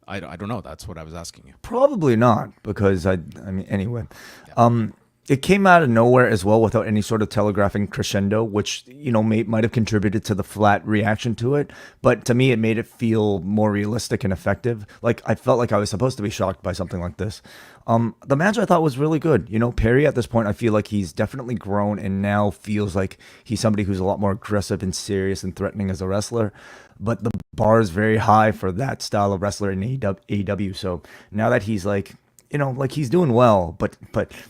I don't know. That's what I was asking you. Probably not, because I mean, anyway. Yeah. It came out of nowhere as well without any sort of telegraphing crescendo, which, might have contributed to the flat reaction to it. But to me, it made it feel more realistic and effective. Like, I felt like I was supposed to be shocked by something like this. The match I thought was really good. Perry at this point, I feel like he's definitely grown and now feels like he's somebody who's a lot more aggressive and serious and threatening as a wrestler. But the bar is very high for that style of wrestler in AEW. So now that he's like, he's doing well, but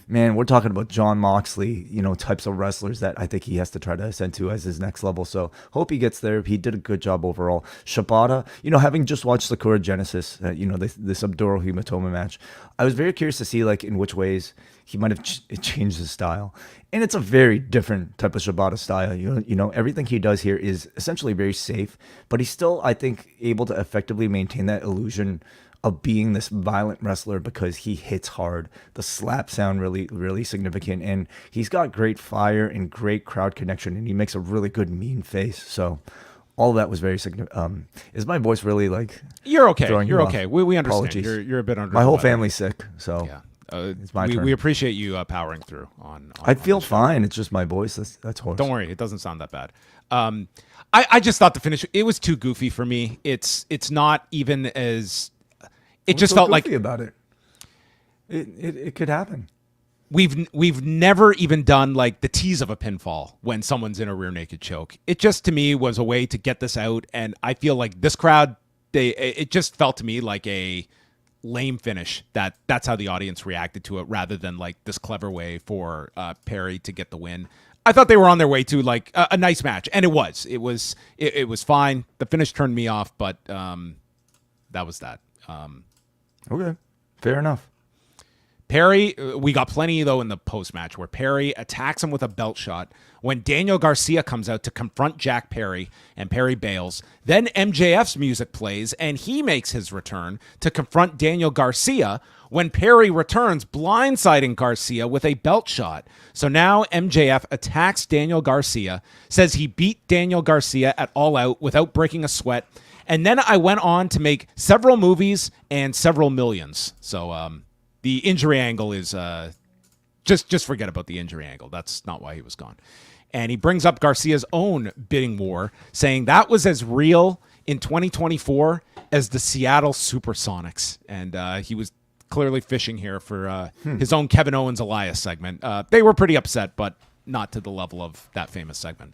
man, we're talking about John Moxley, types of wrestlers that I think he has to try to ascend to as his next level. So hope he gets there. He did a good job overall. Shibata, having just watched Sakura Genesis, this subdural hematoma match, I was very curious to see like in which ways he might have changed his style. And it's a very different type of Shibata style. Everything he does here is essentially very safe, but he's still, I think, able to effectively maintain that illusion of being this violent wrestler because he hits hard. The slaps sound really, really significant, and he's got great fire and great crowd connection, and he makes a really good mean face. So all of that was very significant. Is my voice really like? You're okay. Throwing You're you okay. off? We understand. Apologies. You're a bit under. My whole the weather. family's sick, so Yeah. it's my turn. We appreciate you powering through on I feel on the show. fine. It's just my voice. That's hoarse. Don't worry, it doesn't sound that bad. I just thought the finish, it was too goofy for me. It's not even as. It What's just so felt like goofy about it. It could happen. we've never even done like the tease of a pinfall when someone's in a rear naked choke. It just to me was a way to get this out, and I feel like this crowd, it just felt to me like a lame finish. That's how the audience reacted to it, rather than like this clever way for Perry to get the win. I thought they were on their way to like a nice match, and it was fine. The finish turned me off, but that was that. Okay, fair enough. Perry, we got plenty though in the post match where Perry attacks him with a belt shot. When Daniel Garcia comes out to confront Jack Perry and Perry bails, then MJF's music plays and he makes his return to confront Daniel Garcia when Perry returns, blindsiding Garcia with a belt shot. So now MJF attacks Daniel Garcia, says he beat Daniel Garcia at All Out without breaking a sweat. And then I went on to make several movies and several millions. So the injury angle is just forget about the injury angle. That's not why he was gone. And he brings up Garcia's own bidding war, saying that was as real in 2024 as the Seattle Supersonics. And he was clearly fishing here for his own Kevin Owens Elias segment. They were pretty upset, but not to the level of that famous segment.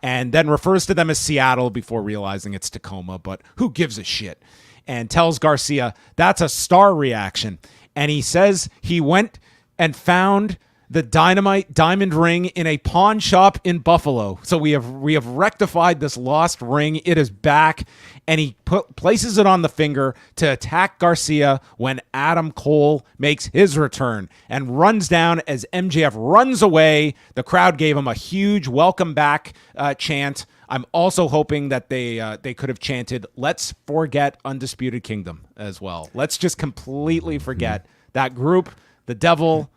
And then refers to them as Seattle before realizing it's Tacoma, but who gives a shit? And tells Garcia that's a star reaction. And he says he went and found the dynamite diamond ring in a pawn shop in Buffalo. So we have rectified this lost ring. It is back, and he places it on the finger to attack Garcia when Adam Cole makes his return and runs down as MJF runs away. The crowd gave him a huge welcome back chant. I'm also hoping that they could have chanted, "Let's forget Undisputed Kingdom" as well. Let's just completely forget that group, the devil.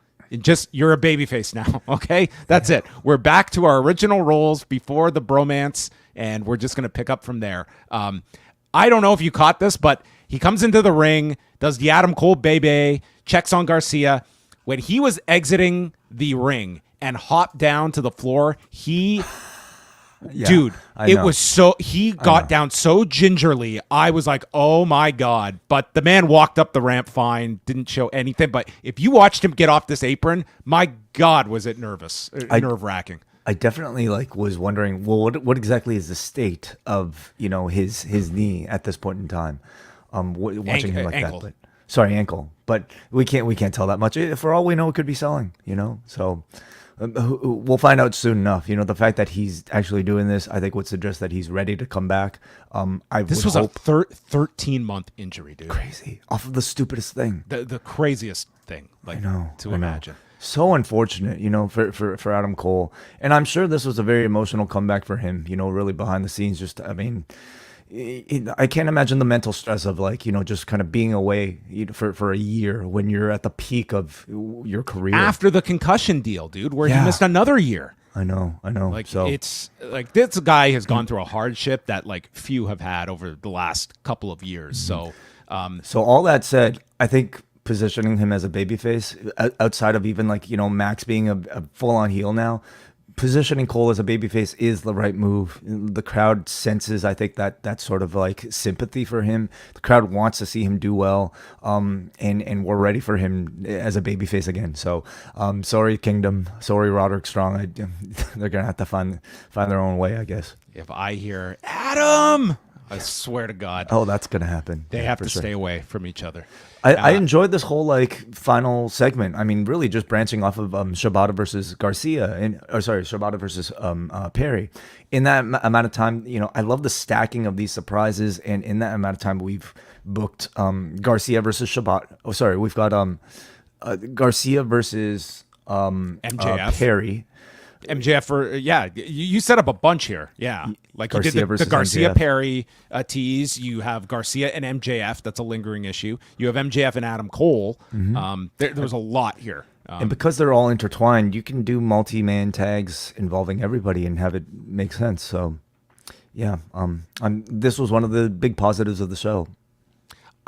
You're a babyface now, okay? That's it. We're back to our original roles before the bromance, and we're just going to pick up from there. I don't know if you caught this, but he comes into the ring, does the Adam Cole baby, checks on Garcia. When he was exiting the ring and hopped down to the floor, dude, it was so, he got down so gingerly. I was like, oh my God. But the man walked up the ramp fine, didn't show anything. But if you watched him get off this apron, my God, was it nerve-wracking. I definitely was wondering, well, what exactly is the state of, his knee at this point in time? Watching him like ankle. that. But sorry, ankle. But we can't tell that much. For all we know, it could be selling, so we'll find out soon enough. The fact that he's actually doing this, I think would suggest that he's ready to come back. This was a 13-month injury, dude. Crazy. Off of the stupidest thing. The craziest thing, imagine. So unfortunate, for Adam Cole. And I'm sure this was a very emotional comeback for him, really behind the scenes. I can't imagine the mental stress of just kind of being away for a year when you're at the peak of your career. After the concussion deal, dude, where he missed another year. I know. It's like this guy has gone through a hardship that few have had over the last couple of years. So all that said, I think positioning him as a babyface outside of even like, Max being a full-on heel now. Positioning Cole as a babyface is the right move. The crowd senses, I think, that sort of like sympathy for him. The crowd wants to see him do well, and we're ready for him as a babyface again. So, sorry Kingdom, sorry Roderick Strong. They're gonna have to find their own way, I guess. If I hear Adam, I swear to God, oh, that's gonna happen. They have to stay away from each other. I enjoyed this whole like final segment. I mean, really just branching off of Shibata versus Garcia, Shibata versus Perry. In that amount of time, I love the stacking of these surprises, and in that amount of time, we've booked Garcia versus Shibata. Oh, sorry, we've got Garcia versus MJF. Perry. MJF you set up a bunch here. Yeah. Like Garcia you did the Garcia MJF. Perry tease. You have Garcia and MJF. That's a lingering issue. You have MJF and Adam Cole. There was a lot here. And because they're all intertwined, you can do multi-man tags involving everybody and have it make sense. So, yeah, this was one of the big positives of the show.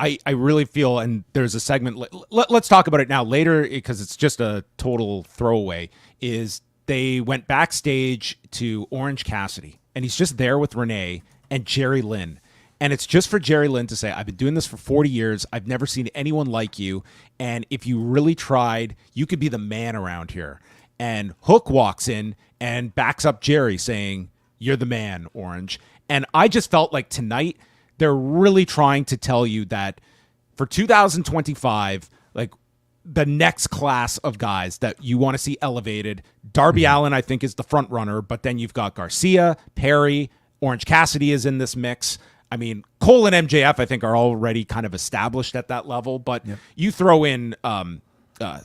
I really feel, and there's a segment, let's talk about it now. Later, because it's just a total throwaway, is they went backstage to Orange Cassidy, and he's just there with Renee and Jerry Lynn. And it's just for Jerry Lynn to say, I've been doing this for 40 years. I've never seen anyone like you. And if you really tried, you could be the man around here. And Hook walks in and backs up Jerry saying, you're the man, Orange. And I just felt like tonight they're really trying to tell you that for 2025, like, the next class of guys that you want to see elevated. Darby Allin, I think, is the front runner, but then you've got Garcia, Perry, Orange Cassidy is in this mix. I mean, Cole and MJF, I think, are already kind of established at that level, but you throw in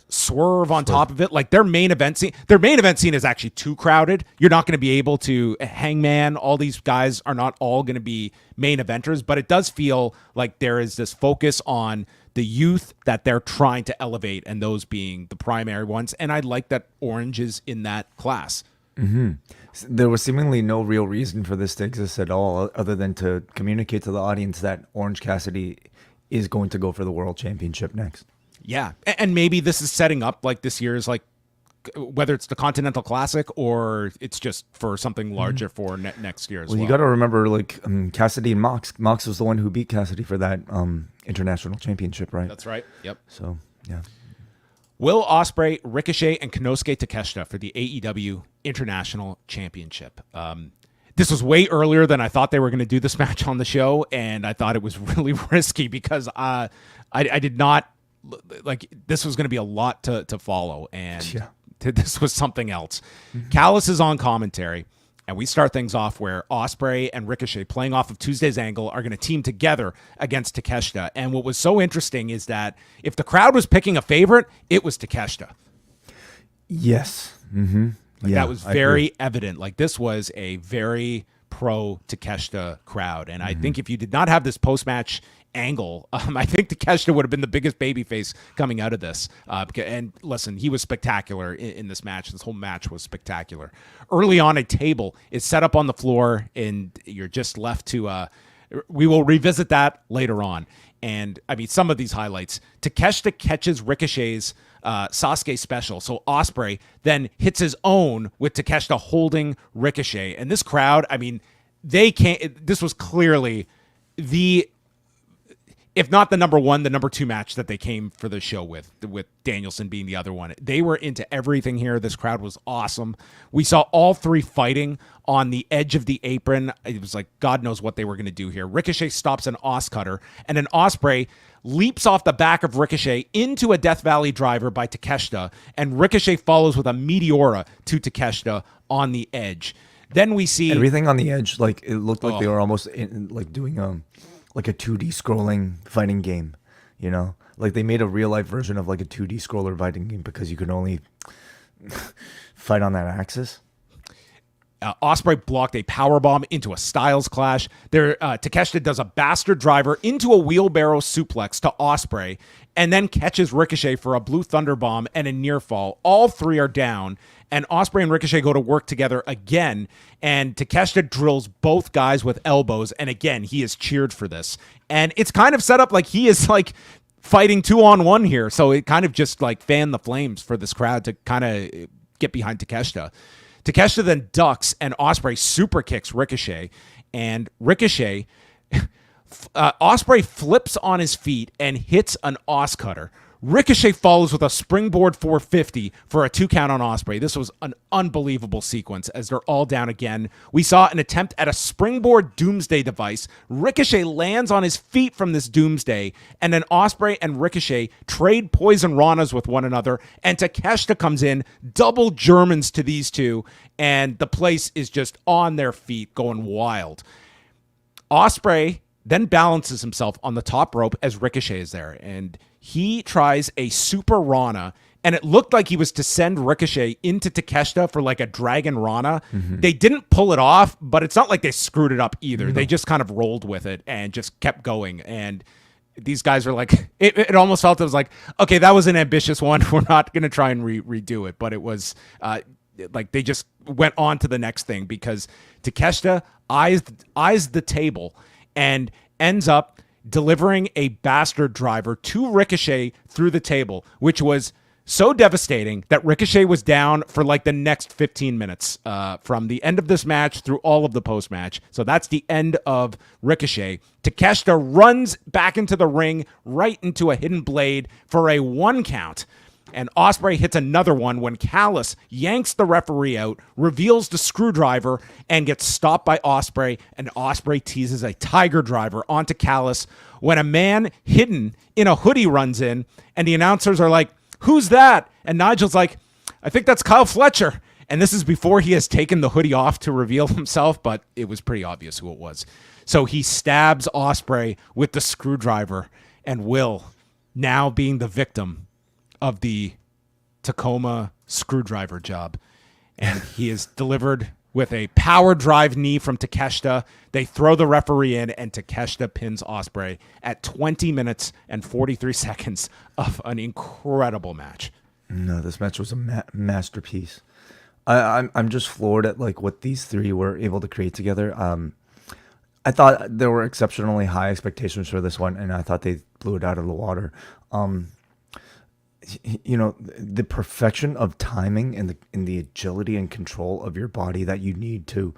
Swerve on top of it. Like their main event scene is actually too crowded. You're not going to be able to Hangman. All these guys are not all going to be main eventers, but it does feel like there is this focus on the youth that they're trying to elevate, and those being the primary ones. And I like that Orange is in that class. Mm-hmm. There was seemingly no real reason for this to exist at all, other than to communicate to the audience that Orange Cassidy is going to go for the World Championship next. Yeah, and maybe this is setting up like this year's, like, whether it's the Continental Classic or it's just for something larger for next year as well. You got to remember, like, Cassidy and Mox. Mox was the one who beat Cassidy for that international championship, right? That's right. Yep. So, yeah. Will Ospreay, Ricochet, and Konosuke Takeshita for the AEW International Championship. This was way earlier than I thought they were going to do this match on the show, and I thought it was really risky because I did not, like, this was going to be a lot to follow, and this was something else. Callis is on commentary, and we start things off where Ospreay and Ricochet, playing off of Tuesday's angle, are going to team together against Takeshita. And what was so interesting is that if the crowd was picking a favorite, it was Takeshita. Yes. Mm-hmm. That was very evident. Like, this was a very pro Takeshita crowd. And I think if you did not have this post-match angle, I think Takeshita would have been the biggest babyface coming out of this. And listen, he was spectacular in this match. This whole match was spectacular. Early on, a table is set up on the floor, and you're just left to... we will revisit that later on. And, I mean, some of these highlights. Takeshita catches Ricochet's Sasuke special. So Ospreay then hits his own with Takeshita holding Ricochet. And this crowd, I mean, they can't... This was clearly the... if not the number one, the number two match that they came for the show with Danielson being the other one. They were into everything here. This crowd was awesome. We saw all three fighting on the edge of the apron. It was like, God knows what they were going to do here. Ricochet stops an Os cutter, and an Ospreay leaps off the back of Ricochet into a Death Valley driver by Takeshita, and Ricochet follows with a Meteora to Takeshita on the edge. Then we see... everything on the edge, like, it looked like they were almost like doing like a 2D scrolling fighting game, you know? Like, they made a real-life version of, like, a 2D scroller fighting game because you could only fight on that axis. Ospreay blocked a powerbomb into a Styles Clash. Takeshita does a bastard driver into a wheelbarrow suplex to Ospreay, and then catches Ricochet for a Blue Thunder Bomb and a near fall. All three are down, and Ospreay and Ricochet go to work together again, and Takeshita drills both guys with elbows, and again, he is cheered for this. And it's kind of set up like he is like fighting 2-on-1 here. So it kind of just like fanned the flames for this crowd to kind of get behind Takeshita. Takeshita then ducks, and Ospreay super kicks Ricochet, and Ricochet, Ospreay flips on his feet and hits an Os cutter. Ricochet follows with a springboard 450 for a 2 count on Ospreay. This was an unbelievable sequence as they're all down again. We saw an attempt at a springboard doomsday device. Ricochet lands on his feet from this doomsday, and then Ospreay and Ricochet trade poison ranas with one another, and Takeshita comes in, double Germans to these two, and the place is just on their feet going wild. Ospreay then balances himself on the top rope as Ricochet is there, and he tries a super Rana, and it looked like he was to send Ricochet into Takeshita for like a Dragon Rana. They didn't pull it off, but it's not like they screwed it up either. No. They just kind of rolled with it and just kept going. And these guys are like, it almost felt it was like, okay, that was an ambitious one. We're not going to try and redo it. But it was like they just went on to the next thing because Takeshita eyes the table and ends up delivering a bastard driver to Ricochet through the table, which was so devastating that Ricochet was down for like the next 15 minutes from the end of this match through all of the post-match. So that's the end of Ricochet. Takeshita runs back into the ring, right into a hidden blade for a 1 count. And Ospreay hits another one when Callis yanks the referee out, reveals the screwdriver, and gets stopped by Ospreay. And Ospreay teases a tiger driver onto Callis when a man hidden in a hoodie runs in, and the announcers are like, "Who's that?" And Nigel's like, "I think that's Kyle Fletcher." And this is before he has taken the hoodie off to reveal himself, but it was pretty obvious who it was. So he stabs Ospreay with the screwdriver, and Will, now being the victim of the Tacoma screwdriver job, and he is delivered with a power drive knee from Takeshita. They throw the referee in, and Takeshita pins Ospreay at 20 minutes and 43 seconds of an incredible match. No, this match was a masterpiece. I'm just floored at like what these three were able to create together. I thought there were exceptionally high expectations for this one, and I thought they blew it out of the water. You know, the perfection of timing and the agility and control of your body that you need to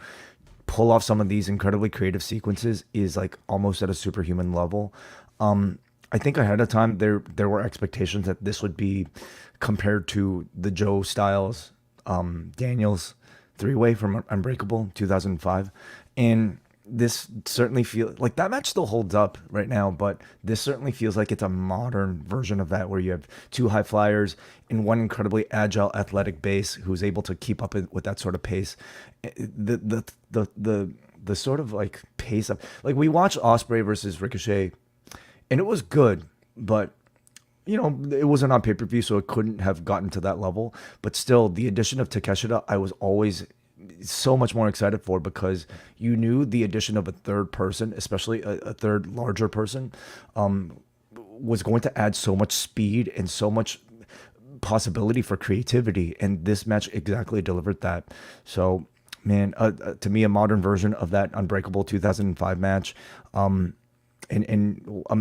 pull off some of these incredibly creative sequences is like almost at a superhuman level. I think ahead of time there were expectations that this would be compared to the Joe Styles Daniels 3-way from Unbreakable 2005, and this certainly feels like that match still holds up right now, but this certainly feels like it's a modern version of that, where you have two high flyers and one incredibly agile, athletic base who's able to keep up with that sort of pace. The sort of like pace of, like, we watched Ospreay versus Ricochet, and it was good, but you know, it wasn't on pay-per-view, so it couldn't have gotten to that level. But still, the addition of Takeshita, I was always so much more excited for, because you knew the addition of a third person, especially a third larger person, was going to add so much speed and so much possibility for creativity, and this match exactly delivered that. So, man, to me, a modern version of that Unbreakable 2005 match, and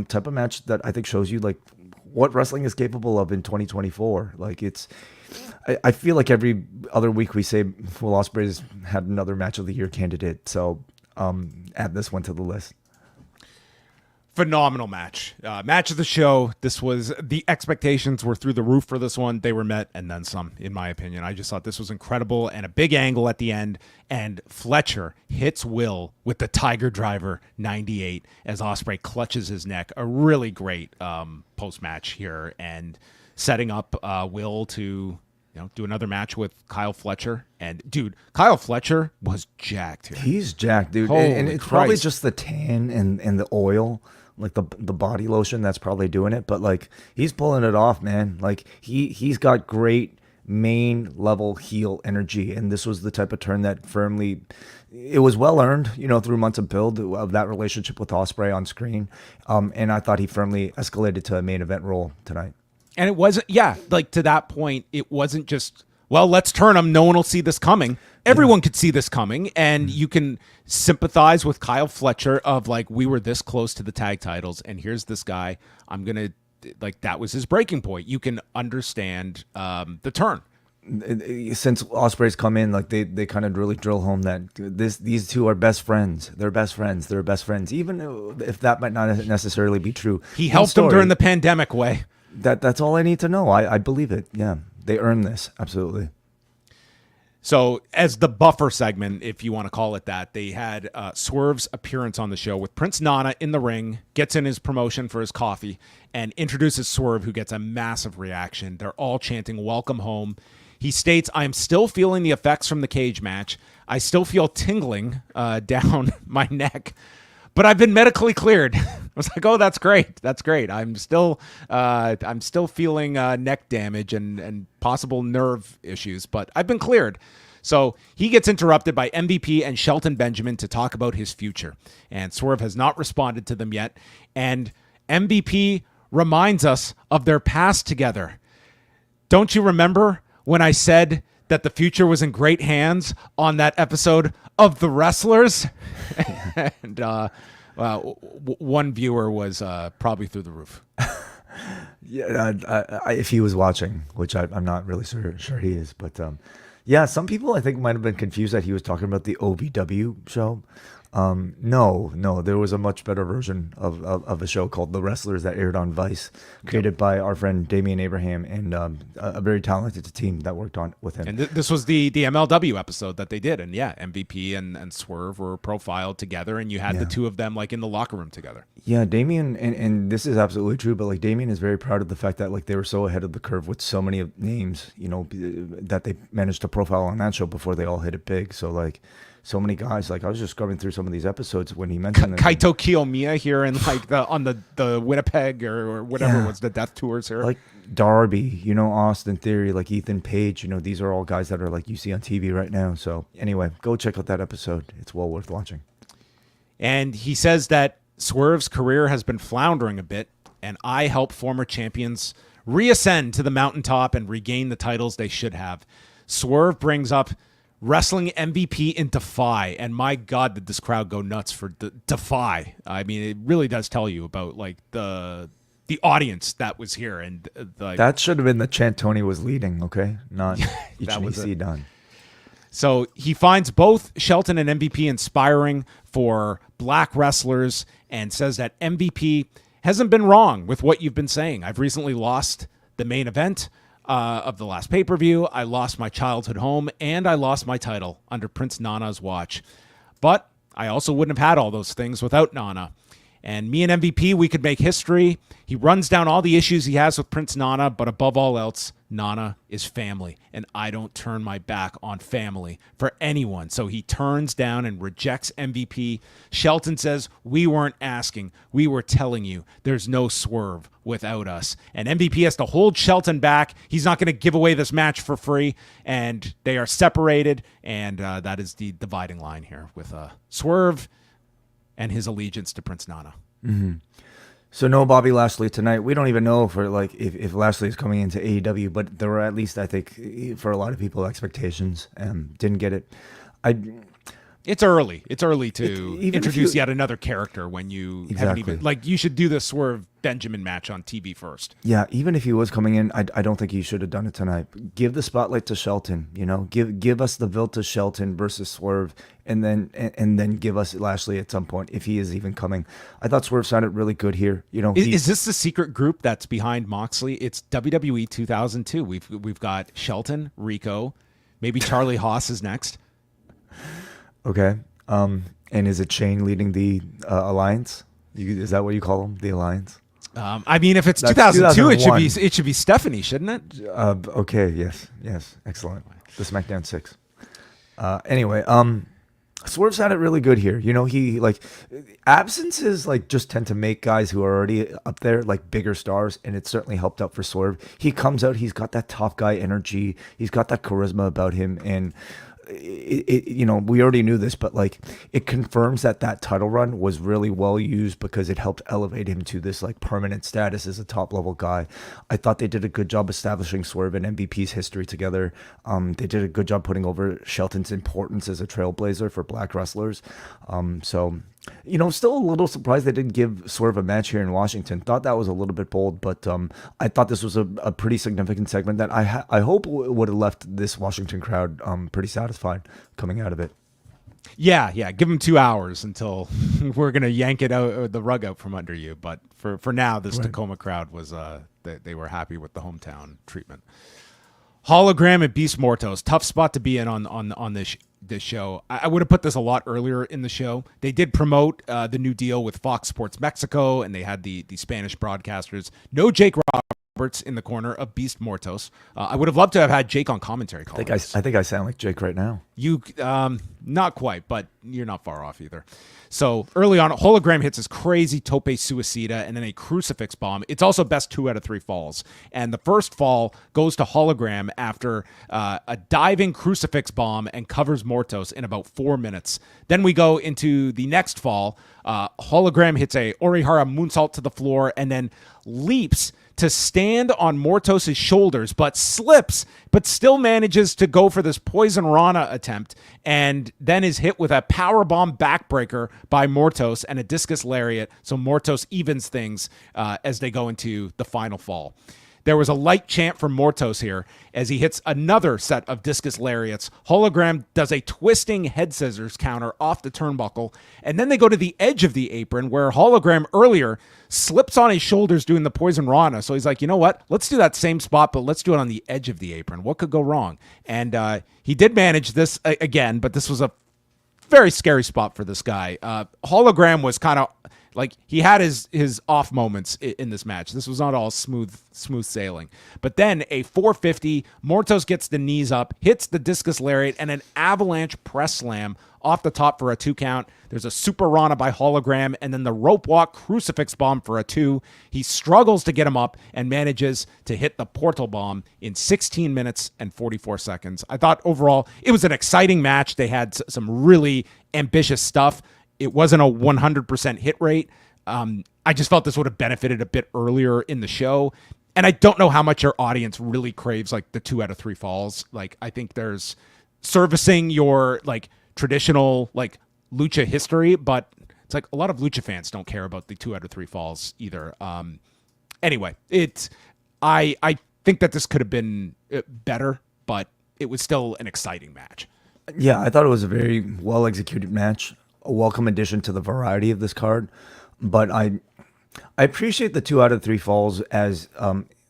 type of match that I think shows you like what wrestling is capable of in 2024. Like, it's, I feel like every other week we say Will Ospreay's had another match of the year candidate. So add this one to the list. Phenomenal match. Match of the show. This was, the expectations were through the roof for this one. They were met and then some, in my opinion. I just thought this was incredible, and a big angle at the end. And Fletcher hits Will with the Tiger Driver 98 as Ospreay clutches his neck. A really great post-match here, and setting up Will to, you know, do another match with Kyle Fletcher. And dude, Kyle Fletcher was jacked here. He's jacked, dude. And it's probably just the tan and the oil, like the body lotion that's probably doing it. But like, he's pulling it off, man. Like, he's got great main level heel energy, and this was the type of turn that firmly, it was well earned, you know, through months of build of that relationship with Ospreay on screen. And I thought he firmly escalated to a main event role tonight. And it wasn't, yeah, like to that point, it wasn't just, well, let's turn him. No one will see this coming. Everyone could see this coming, and you can sympathize with Kyle Fletcher of like, we were this close to the tag titles, and here's this guy. I'm going to like that was his breaking point. You can understand the turn. Since Ospreay's come in, like they kind of really drill home that these two are best friends. They're best friends. They're best friends, even if that might not necessarily be true. He helped them during the pandemic. Way that's all I need to know. I believe it. Yeah, they earned this, absolutely. So as the buffer segment, if you want to call it that, they had Swerve's appearance on the show with Prince Nana in the ring, gets in his promotion for his coffee, and introduces Swerve, who gets a massive reaction. They're all chanting, "Welcome home." He states, "I am still feeling the effects from the cage match. I still feel tingling down my neck, but I've been medically cleared." I was like, "Oh, that's great. That's great. I'm still feeling neck damage and possible nerve issues, but I've been cleared." So he gets interrupted by MVP and Shelton Benjamin to talk about his future, and Swerve has not responded to them yet. And MVP reminds us of their past together. "Don't you remember when I said that the future was in great hands on that episode of The Wrestlers?" And one viewer was probably through the roof. Yeah, if he was watching, which I'm not really sure he is, but yeah, some people I think might have been confused that he was talking about the OVW show. No, there was a much better version of a show called The Wrestlers that aired on Vice, created by our friend Damian Abraham and a very talented team that worked on with him. And this was the MLW episode that they did, and yeah, MVP and Swerve were profiled together, and you had the two of them like in the locker room together. Yeah, Damian, and this is absolutely true, but like Damian is very proud of the fact that like they were so ahead of the curve with so many names, you know, that they managed to profile on that show before they all hit it big. So like, so many guys, like I was just scrubbing through some of these episodes when he mentioned Kaito Kiyomiya here in like on the Winnipeg or whatever it was, the Death Tours here. Like Darby, you know, Austin Theory, like Ethan Page, you know, these are all guys that are like you see on TV right now. So anyway, go check out that episode. It's well worth watching. And he says that Swerve's career has been floundering a bit, and I help former champions reascend to the mountaintop and regain the titles they should have. Swerve brings up wrestling MVP in Defy, and my God, did this crowd go nuts for Defy. I mean, it really does tell you about like the audience that was here, and that should have been the chant Tony was leading, okay? Not Ichimisi done. So he finds both Shelton and MVP inspiring for black wrestlers and says that MVP hasn't been wrong with what you've been saying. I've recently lost the main event of the last pay-per-view. I lost my childhood home, and I lost my title under Prince Nana's watch. But I also wouldn't have had all those things without Nana. And me and MVP, we could make history. He runs down all the issues he has with Prince Nana, but above all else, Nana is family, and I don't turn my back on family for anyone. So he turns down and rejects MVP. Shelton says, we weren't asking, we were telling you there's no Swerve without us. And MVP has to hold Shelton back. He's not going to give away this match for free, and they are separated, and that is the dividing line here with Swerve and his allegiance to Prince Nana. Mm-hmm. So no Bobby Lashley tonight. We don't even know if Lashley is coming into AEW, but there were at least, I think, for a lot of people, expectations. Didn't get it. It's early. It's early to introduce yet another character when you haven't even, like, you should do the Swerve Benjamin match on TV first. Yeah, even if he was coming in, I don't think he should have done it tonight. Give the spotlight to Shelton, you know, give us the Vilta Shelton versus Swerve, and then give us Lashley at some point if he is even coming. I thought Swerve sounded really good here. You know, is this the secret group that's behind Moxley? It's WWE 2002. We've got Shelton, Rico, maybe Charlie Haas is next. Okay. And is it Shane leading the alliance? Is that what you call them, the alliance? I mean, if it's 2002, it should be Stephanie, shouldn't it? Okay. Yes. Excellent. The SmackDown 6. Anyway, Swerve sounded really good here. You know, he absences just tend to make guys who are already up there like bigger stars, and it certainly helped out for Swerve. He comes out, he's got that tough guy energy, he's got that charisma about him, and you know, we already knew this, but it confirms that title run was really well used because it helped elevate him to this permanent status as a top level guy. I thought they did a good job establishing Swerve and MVP's history together. They did a good job putting over Shelton's importance as a trailblazer for black wrestlers. So Still a little surprised they didn't give Swerve a match here in Washington. Thought that was a little bit bold, but I thought this was a pretty significant segment that I hope would have left this Washington crowd pretty satisfied coming out of it. Yeah. Give them 2 hours until we're gonna yank it out, the rug out from under you. But for now, this Tacoma crowd was they were happy with the hometown treatment. Hologram and Beast Mortos, tough spot to be in on this show. I would have put this a lot earlier in the show. They did promote the new deal with Fox Sports Mexico, and they had the Spanish broadcasters. No Jake Roberts in the corner of Beast Mortos. I would have loved to have had Jake on commentary. I think I sound like Jake right now. You not quite, but you're not far off either. So early on, Hologram hits his crazy tope suicida and then a crucifix bomb. It's also best 2 out of 3 falls. And the first fall goes to Hologram after a diving crucifix bomb and covers Mortos in about 4 minutes. Then we go into the next fall. Hologram hits a Orihara moonsault to the floor and then leaps to stand on Mortos' shoulders, but slips, but still manages to go for this Poison Rana attempt, and then is hit with a powerbomb backbreaker by Mortos and a discus lariat, so Mortos evens things as they go into the final fall. There was a light chant from Mortos here as he hits another set of discus lariats. Hologram does a twisting head scissors counter off the turnbuckle, and then they go to the edge of the apron where Hologram earlier slips on his shoulders doing the Poison Rana. So he's like, you know what? Let's do that same spot, but let's do it on the edge of the apron. What could go wrong? And he did manage this again, but this was a very scary spot for this guy. Hologram was kind of like he had his off moments in this match. This was not all smooth sailing. But then a 450, Mortos gets the knees up, hits the discus lariat, and an avalanche press slam off the top for a 2 count. There's a super Rana by Hologram, and then the rope walk crucifix bomb for a 2. He struggles to get him up and manages to hit the portal bomb in 16 minutes and 44 seconds. I thought overall it was an exciting match. They had some really ambitious stuff. It wasn't a 100% hit rate. I just felt this would have benefited a bit earlier in the show. And I don't know how much your audience really craves like the 2 out of 3 falls. Like, I think there's servicing your like traditional like lucha history, but it's like a lot of lucha fans don't care about the 2 out of 3 falls either. Anyway, I think that this could have been better, but it was still an exciting match. Yeah, I thought it was a very well executed match. A welcome addition to the variety of this card, but I appreciate the 2 out of 3 falls as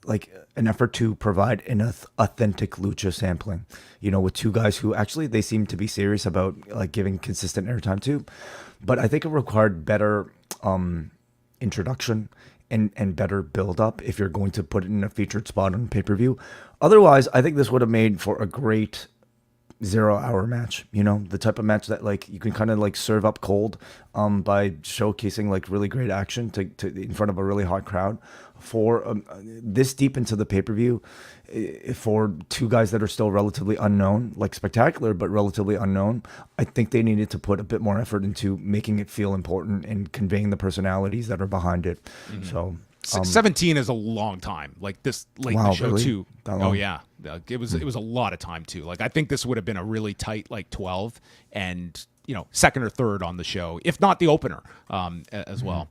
like an effort to provide an authentic lucha sampling, with 2 guys who actually they seem to be serious about like giving consistent airtime to, but I think it required better introduction and better build up if you're going to put it in a featured spot on pay-per-view. Otherwise, I think this would have made for a great 0-hour match, the type of match that like you can kind of like serve up cold by showcasing like really great action to in front of a really hot crowd for this deep into the pay-per-view for 2 guys that are still relatively unknown, like spectacular but relatively unknown. I think they needed to put a bit more effort into making it feel important and conveying the personalities that are behind it. Mm-hmm. So 17 is a long time. Like this late in the show really? too. Oh yeah, it was a lot of time too. Like I think this would have been a really tight like 12 and second or third on the show, if not the opener as well.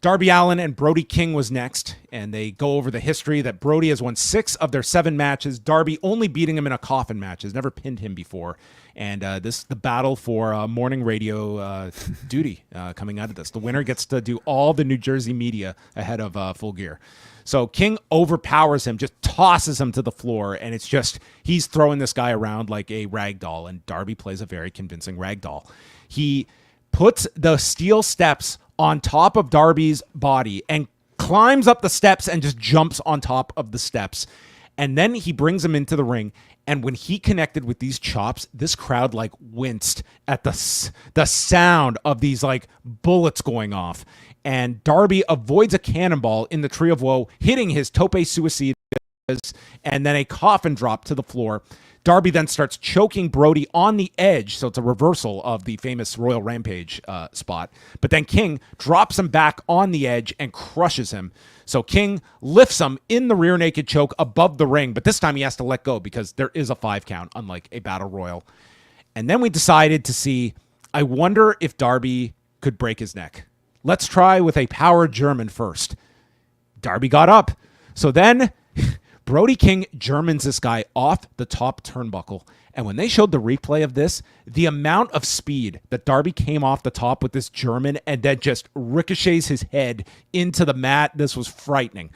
Darby Allin and Brody King was next, and they go over the history that Brody has won 6 of their 7 matches. Darby only beating him in a coffin match, has never pinned him before. And this is the battle for morning radio duty coming out of this. The winner gets to do all the New Jersey media ahead of Full Gear. So King overpowers him, just tosses him to the floor, and it's just he's throwing this guy around like a rag doll, and Darby plays a very convincing rag doll. He puts the steel steps on top of Darby's body and climbs up the steps and just jumps on top of the steps. And then he brings him into the ring. And when he connected with these chops, this crowd like winced at the sound of these like bullets going off. And Darby avoids a cannonball in the Tree of Woe, hitting his tope suicidas and then a coffin drop to the floor. Darby then starts choking Brody on the edge, so it's a reversal of the famous Royal Rampage spot. But then King drops him back on the edge and crushes him. So King lifts him in the rear naked choke above the ring, but this time he has to let go because there is a 5 count, unlike a Battle Royal. And then we decided to see, I wonder if Darby could break his neck. Let's try with a power German first. Darby got up. So then Brody King Germans this guy off the top turnbuckle. And when they showed the replay of this, the amount of speed that Darby came off the top with this German and then just ricochets his head into the mat, this was frightening.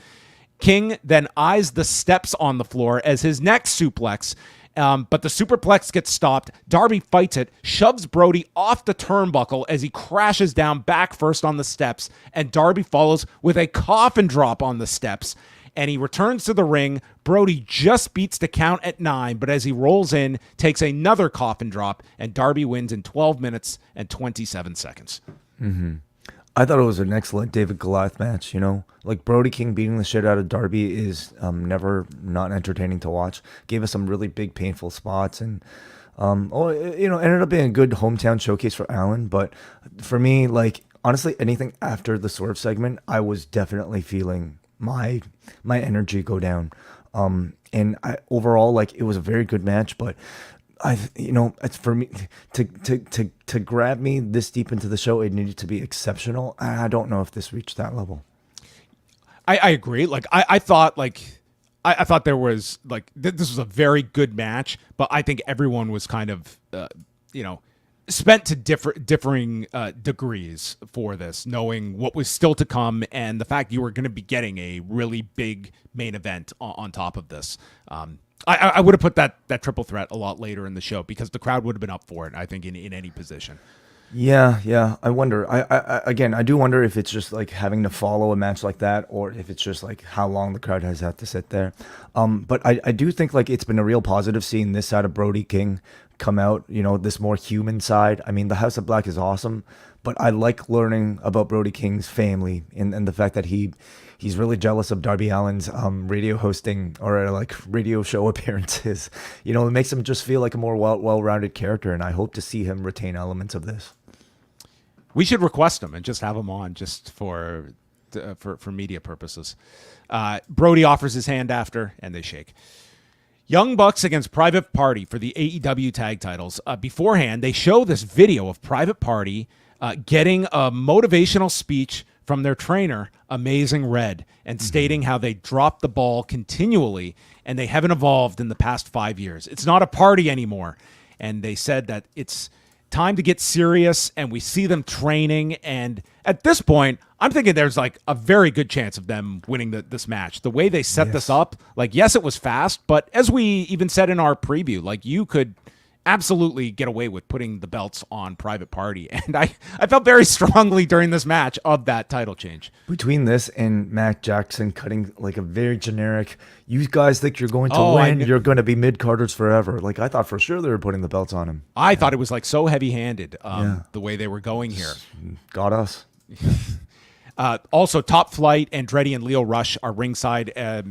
King then eyes the steps on the floor as his next suplex, but the superplex gets stopped. Darby fights it, shoves Brody off the turnbuckle as he crashes down back first on the steps, and Darby follows with a coffin drop on the steps. And he returns to the ring. Brody just beats the count at 9, but as he rolls in, takes another coffin drop, and Darby wins in 12 minutes and 27 seconds. Mm-hmm. I thought it was an excellent David Goliath match, you know? Like, Brody King beating the shit out of Darby is never not entertaining to watch. Gave us some really big, painful spots, and ended up being a good hometown showcase for Allin. But for me, like, honestly, anything after the Swerve segment, I was definitely feeling my energy go down. And I overall, like, it was a very good match, but it's for me to grab me this deep into the show, it needed to be exceptional. I don't know if this reached that level. I agree. Like, I thought there was like, this was a very good match, but I think everyone was kind of, spent to differing degrees for this, knowing what was still to come and the fact you were going to be getting a really big main event on top of this. I would have put that triple threat a lot later in the show because the crowd would have been up for it, I think, in any position. Yeah. I wonder. I do wonder if it's just like having to follow a match like that, or if it's just like how long the crowd has had to sit there. But I do think like it's been a real positive seeing this side of Brody King come out, this more human side. I mean, the House of Black is awesome, but I like learning about Brody King's family and the fact that he's really jealous of Darby Allin's radio hosting or like radio show appearances. It makes him just feel like a more well-rounded character, and I hope to see him retain elements of this. We should request him and just have him on just for media purposes. Brody offers his hand after, and they shake. Young Bucks against Private Party for the AEW tag titles. Beforehand, they show this video of Private Party getting a motivational speech from their trainer, Amazing Red, and stating how they dropped the ball continually and they haven't evolved in the past 5 years. It's not a party anymore. And they said that it's time to get serious, and we see them training. And at this point, I'm thinking there's like a very good chance of them winning this match. The way they set this up, like, yes, it was fast, but as we even said in our preview, like, you could absolutely get away with putting the belts on Private Party. And I felt very strongly during this match of that title change. Between this and Matt Jackson cutting like a very generic, you guys think you're going to win, you're going to be mid-carders forever. Like, I thought for sure they were putting the belts on him. I thought it was like so heavy-handed, the way they were going here. Got us. Also, Top Flight, Andretti, and Leo Rush are ringside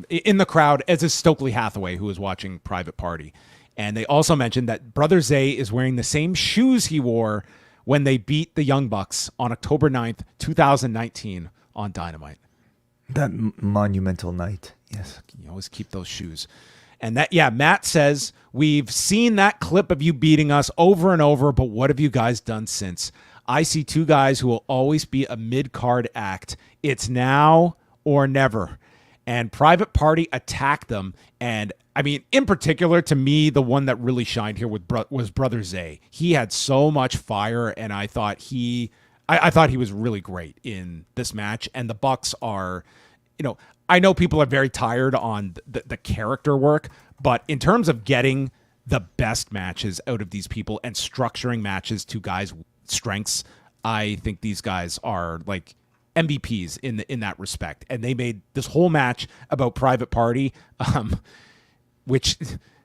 in the crowd, as is Stokely Hathaway, who is watching Private Party. And they also mentioned that Brother Zay is wearing the same shoes he wore when they beat the Young Bucks on October 9th, 2019 on Dynamite. That monumental night. Yes. You always keep those shoes. And Matt says, we've seen that clip of you beating us over and over, but what have you guys done since? I see two guys who will always be a mid-card act. It's now or never. And Private Party attacked them. And I mean, in particular, to me, the one that really shined here was Brother Zay. He had so much fire, and I thought he was really great in this match. And the Bucks are, I know people are very tired on the character work, but in terms of getting the best matches out of these people and structuring matches to guys' strengths, I think these guys are like MVPs in that respect. And they made this whole match about Private Party, which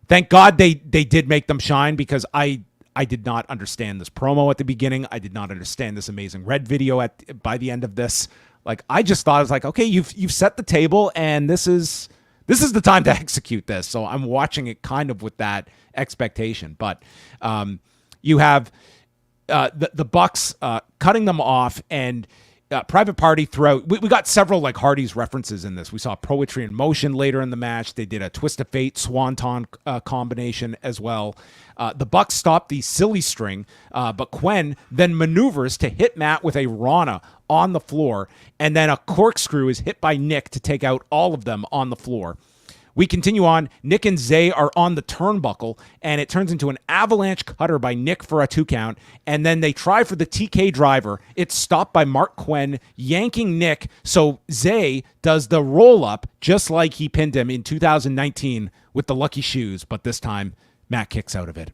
thank God they did make them shine, because I did not understand this promo at the beginning. I did not understand this Amazing Red video by the end of this. Like, I just thought, I was like, okay, you've set the table, and this is the time to execute this. So I'm watching it kind of with that expectation. But you have the Bucks cutting them off, and Private Party throughout. We got several like Hardy's references in this. We saw Poetry in Motion later in the match. They did a Twist of Fate Swanton combination as well. The Bucks stopped the silly string, but Quen then maneuvers to hit Matt with a Rana on the floor, and then a corkscrew is hit by Nick to take out all of them on the floor. We continue on. Nick and Zay are on the turnbuckle, and it turns into an avalanche cutter by Nick for a 2 count, and then they try for the TK driver. It's stopped by Mark Quen, yanking Nick, so Zay does the roll-up just like he pinned him in 2019 with the lucky shoes, but this time Matt kicks out of it.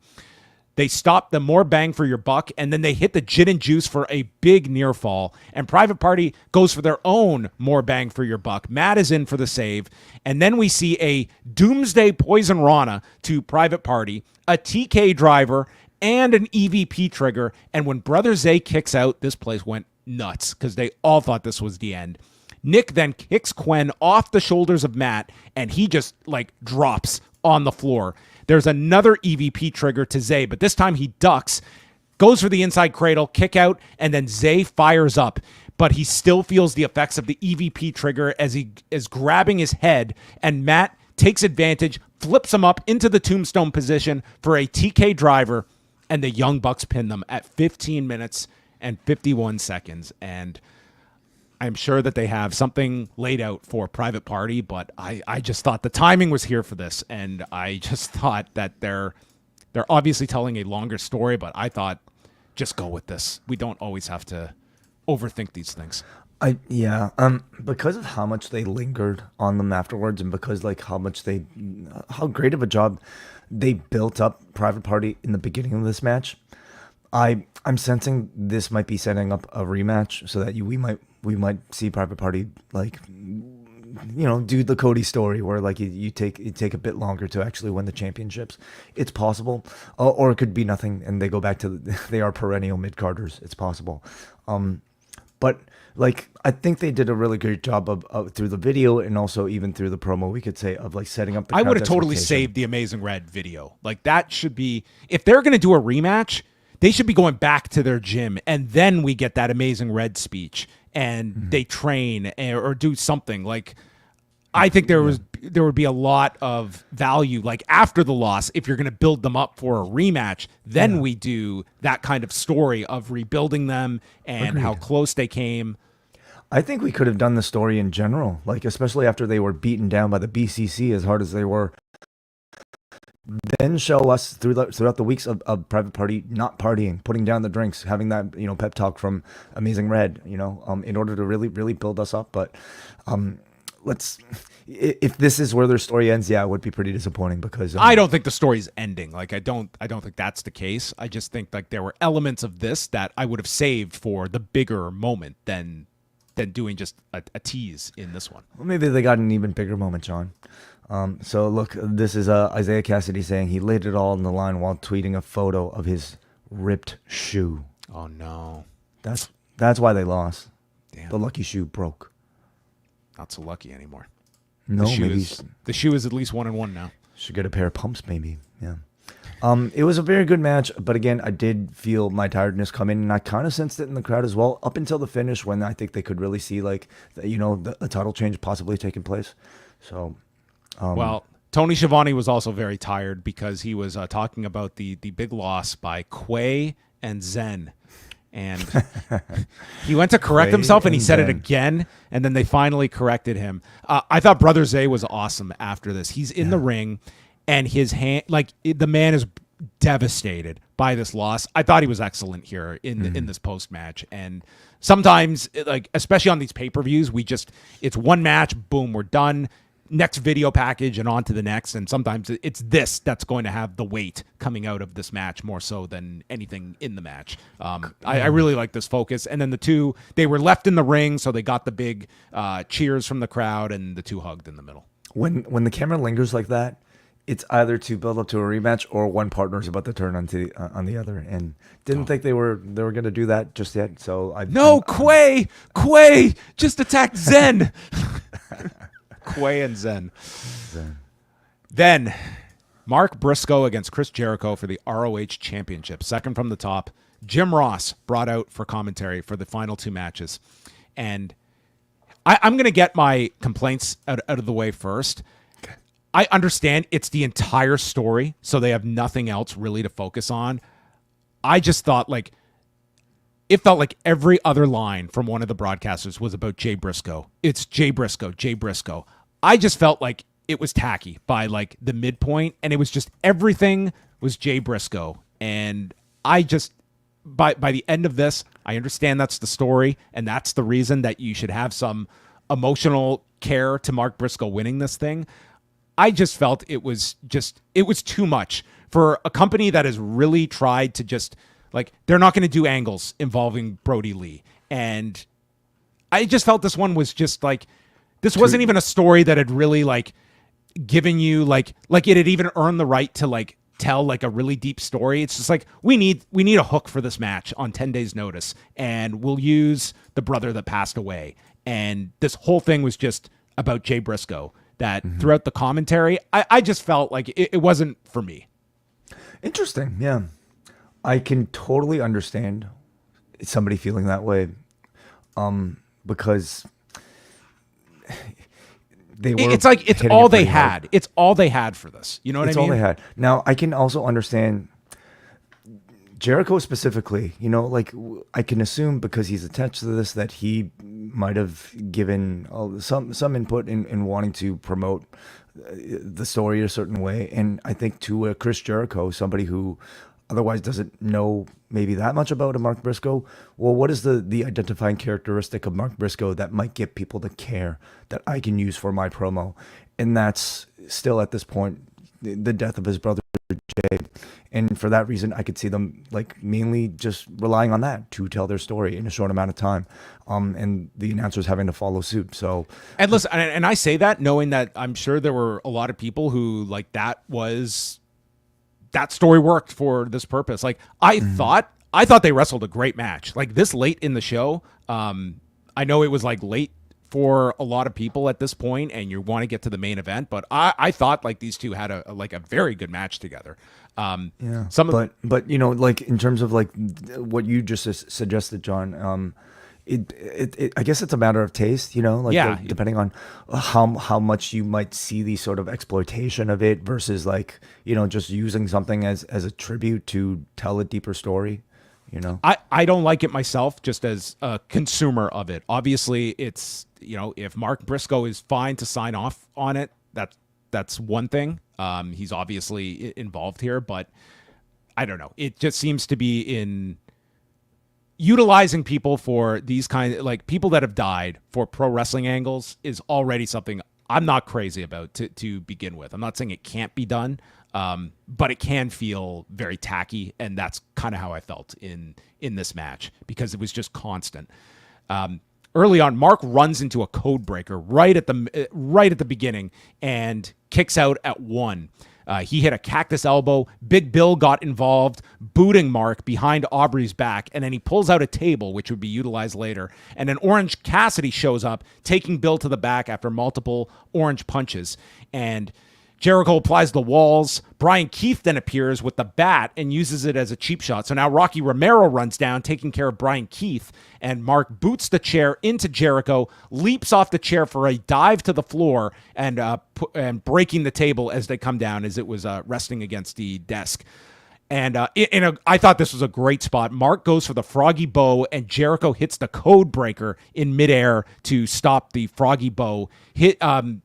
They stop the more bang for your buck, and then they hit the gin and juice for a big near fall. And Private Party goes for their own more bang for your buck. Matt is in for the save. And then we see a Doomsday Poison Rana to Private Party, a TK driver, and an EVP trigger. And when Brother Zay kicks out, this place went nuts because they all thought this was the end. Nick then kicks Quen off the shoulders of Matt, and he just like drops on the floor. There's another EVP trigger to Zay, but this time he ducks, goes for the inside cradle, kick out, and then Zay fires up. But he still feels the effects of the EVP trigger as he is grabbing his head, and Matt takes advantage, flips him up into the tombstone position for a TK driver, and the Young Bucks pin them at 15 minutes and 51 seconds. And I'm sure that they have something laid out for Private Party, but I just thought the timing was here for this, and I just thought that they're obviously telling a longer story, but I thought just go with this. We don't always have to overthink these things. Because of how much they lingered on them afterwards, and because like how great of a job they built up Private Party in the beginning of this match. I'm sensing this might be setting up a rematch so that we might see Private Party like do the Cody story where like you take a bit longer to actually win the championships. It's possible, or it could be nothing and they go back to they are perennial mid-carders. It's possible, but like I think they did a really great job of through the video and also even through the promo. We could say of like setting up. I would have totally saved the Amazing Red video. Like that should be, if they're going to do a rematch, they should be going back to their gym, and then we get that Amazing Red speech, and they train or do something. Like, I think there would be a lot of value, like after the loss, if you're going to build them up for a rematch, then we do that kind of story of rebuilding them and how close they came. I think we could have done the story in general, like especially after they were beaten down by the BCC as hard as they were. Then show us throughout the weeks of Private Party not partying, putting down the drinks, having that pep talk from Amazing Red, in order to really build us up. But if this is where their story ends, it would be pretty disappointing because I don't think the story's ending. Like I don't think that's the case. I just think like there were elements of this that I would have saved for the bigger moment than doing just a tease in this one. Well, maybe they got an even bigger moment, John. So look, this is Isaiah Cassidy saying he laid it all on the line while tweeting a photo of his ripped shoe. Oh no. That's why they lost. Damn. The lucky shoe broke. Not so lucky anymore. No, the shoe is at least 1-1 now. Should get a pair of pumps maybe. Yeah. It was a very good match, but again, I did feel my tiredness come in, and I kind of sensed it in the crowd as well, up until the finish when I think they could really see like the title change possibly taking place. So well, Tony Schiavone was also very tired because he was talking about the big loss by Quay and Zen. And he went to correct himself, and he said it again, and then they finally corrected him. I thought Brother Zay was awesome after this. He's in the ring, and his hand, like the man is devastated by this loss. I thought he was excellent here in this post-match. And sometimes, like especially on these pay-per-views, it's one match, boom, we're done. Next video package and on to the next, and sometimes it's this that's going to have the weight coming out of this match more so than anything in the match. I really like this focus, and then the two, they were left in the ring, so they got the big cheers from the crowd, and the two hugged in the middle. When the camera lingers like that, it's either to build up to a rematch or one partner is about to turn on the other, and didn't think they were going to do that just yet. So Quay just attacked Zen. Quay and Zen. Then, Mark Briscoe against Chris Jericho for the ROH Championship. Second from the top. Jim Ross brought out for commentary for the final two matches. And I'm going to get my complaints out of the way first. Okay. I understand it's the entire story, so they have nothing else really to focus on. I just thought, like, it felt like every other line from one of the broadcasters was about Jay Briscoe. It's Jay Briscoe, Jay Briscoe. I just felt like it was tacky by like the midpoint, and it was just everything was Jay Briscoe. And I just, by the end of this, I understand that's the story, and that's the reason that you should have some emotional care to Mark Briscoe winning this thing. I just felt it was too much for a company that has really tried to just, like, they're not going to do angles involving Brody Lee. And I just felt this one was just like, this wasn't even a story that had really like given you like it had even earned the right to like tell like a really deep story. It's just like, we need a hook for this match on 10 days notice, and we'll use the brother that passed away. And this whole thing was just about Jay Briscoe, that throughout the commentary, I just felt like it wasn't for me. Interesting. Yeah. I can totally understand somebody feeling that way, because they were. It's like it's all they had. It's all they had for this. You know what I mean? It's all they had. Now I can also understand Jericho specifically. You know, like I can assume because he's attached to this that he might have given some input in wanting to promote the story a certain way, and I think to Chris Jericho, somebody who otherwise doesn't know maybe that much about a Mark Briscoe, well, what is the identifying characteristic of Mark Briscoe that might get people to care that I can use for my promo? And that's still at this point the death of his brother Jay. And for that reason, I could see them like mainly just relying on that to tell their story in a short amount of time, and the announcers having to follow suit. So, and listen, and I say that knowing that I'm sure there were a lot of people who like that story worked for this purpose. Like I thought they wrestled a great match. Like this late in the show, I know it was like late for a lot of people at this point, and you want to get to the main event, but I thought like these two had a very good match together. Yeah. But you know, like in terms of like what you just suggested, John, it I guess it's a matter of taste, you know, like depending on how much you might see the sort of exploitation of it versus like, you know, just using something as a tribute to tell a deeper story. You know, I don't like it myself, just as a consumer of it. Obviously, it's, you know, if Mark Briscoe is fine to sign off on it, that's one thing. He's obviously involved here, but I don't know. It just seems to be in utilizing people for these kind of like people that have died for pro wrestling angles is already something I'm not crazy about to begin with. I'm not saying it can't be done. But it can feel very tacky, and that's kind of how I felt in this match because it was just constant. Early on, Mark runs into a code breaker right at the beginning and kicks out at one. He hit a cactus elbow. Big Bill got involved, booting Mark behind Aubrey's back, and then he pulls out a table, which would be utilized later. And then Orange Cassidy shows up, taking Bill to the back after multiple orange punches. And Jericho applies the walls. Brian Keith then appears with the bat and uses it as a cheap shot. So now Rocky Romero runs down, taking care of Brian Keith, and Mark boots the chair into Jericho, leaps off the chair for a dive to the floor, and breaking the table as they come down as it was resting against the desk. And I thought this was a great spot. Mark goes for the froggy bow, and Jericho hits the code breaker in midair to stop the froggy bow.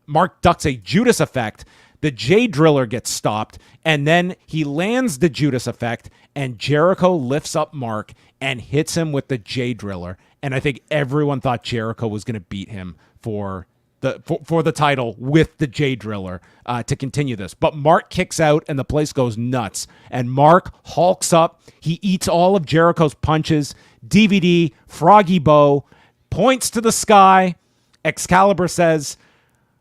Mark ducks a Judas effect. The J Driller gets stopped, and then he lands the Judas effect, and Jericho lifts up Mark and hits him with the J Driller. And I think everyone thought Jericho was going to beat him for the title with the J Driller to continue this. But Mark kicks out, and the place goes nuts. And Mark hulks up. He eats all of Jericho's punches. DVD, Froggy Bow, points to the sky. Excalibur says,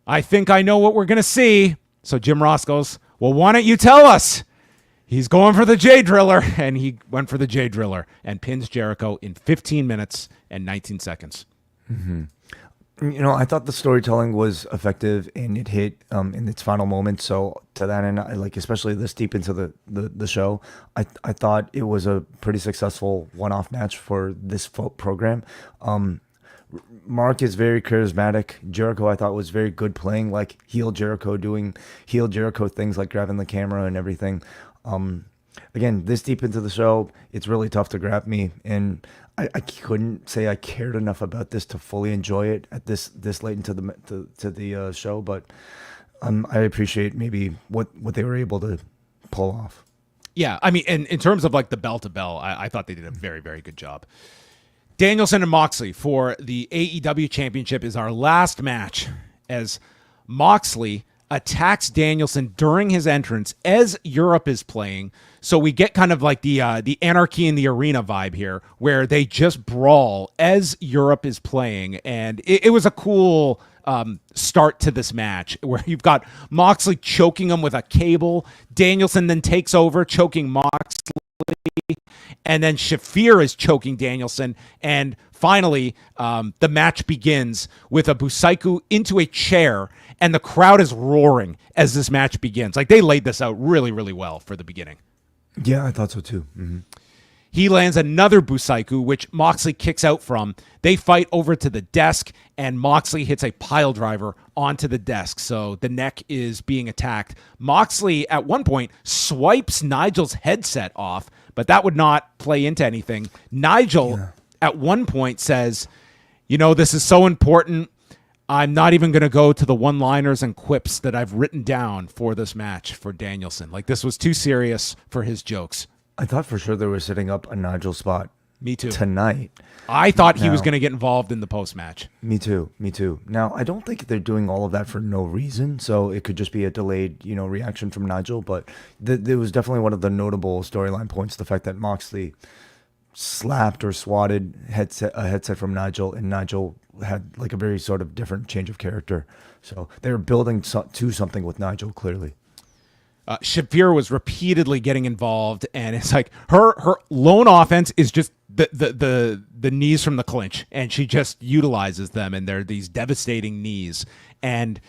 "I think I know what we're going to see." So Jim Ross goes, "Well, why don't you tell us?" He's going for the J Driller, and he went for the J Driller and pins Jericho in 15 minutes and 19 seconds. Mm-hmm. You know, I thought the storytelling was effective, and it hit in its final moments. So to that end, I like, especially this deep into the show, I thought it was a pretty successful one-off match for this program. Mark is very charismatic. Jericho, I thought, was very good playing like heel Jericho, doing heel Jericho things like grabbing the camera and everything. Again, this deep into the show, it's really tough to grab me, and I couldn't say I cared enough about this to fully enjoy it at this late into the show. But I appreciate maybe what they were able to pull off. Yeah, I mean, in terms of like the bell to bell, I thought they did a very, very good job. Danielson and Moxley for the AEW Championship is our last match as Moxley attacks Danielson during his entrance as Europe is playing. So we get kind of like the Anarchy in the Arena vibe here, where they just brawl as Europe is playing. And it was a cool start to this match where you've got Moxley choking him with a cable. Danielson then takes over, choking Moxley. And then Shafir is choking Danielson. And finally, the match begins with a Busaiku into a chair. And the crowd is roaring as this match begins. Like, they laid this out really, really well for the beginning. Yeah, I thought so too. Mm-hmm. He lands another Busaiku, which Moxley kicks out from. They fight over to the desk, and Moxley hits a pile driver onto the desk. So the neck is being attacked. Moxley, at one point, swipes Nigel's headset off, but that would not play into anything. Nigel, at one point, says, you know, this is so important. I'm not even going to go to the one-liners and quips that I've written down for this match for Danielson. Like, this was too serious for his jokes. I thought for sure they were setting up a Nigel spot. Me too. Tonight. I thought he was going to get involved in the post-match. Me too. Now, I don't think they're doing all of that for no reason, so it could just be a delayed, reaction from Nigel, but there was definitely one of the notable storyline points, the fact that Moxley slapped or swatted a headset from Nigel, and Nigel had like a very sort of different change of character. So they were building to something with Nigel, clearly. Shafir was repeatedly getting involved, and it's like her lone offense is just the knees from the clinch, and she just utilizes them, and they're these devastating knees. And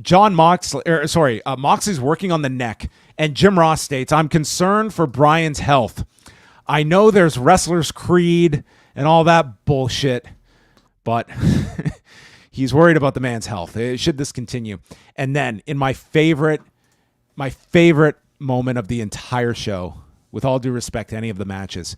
Moxley's working on the neck, and Jim Ross states, "I'm concerned for Bryan's health. I know there's wrestler's creed and all that bullshit, but he's worried about the man's health. Should this continue?" And then in my favorite moment of the entire show, with all due respect to any of the matches,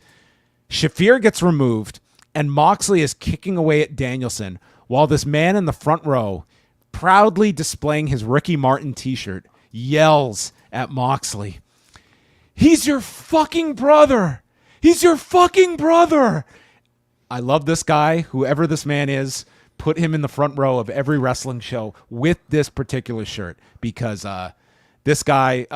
Shafir gets removed and Moxley is kicking away at Danielson while this man in the front row, proudly displaying his Ricky Martin t-shirt, yells at Moxley, "He's your fucking brother! He's your fucking brother!" I love this guy, whoever this man is. Put him in the front row of every wrestling show with this particular shirt, because this guy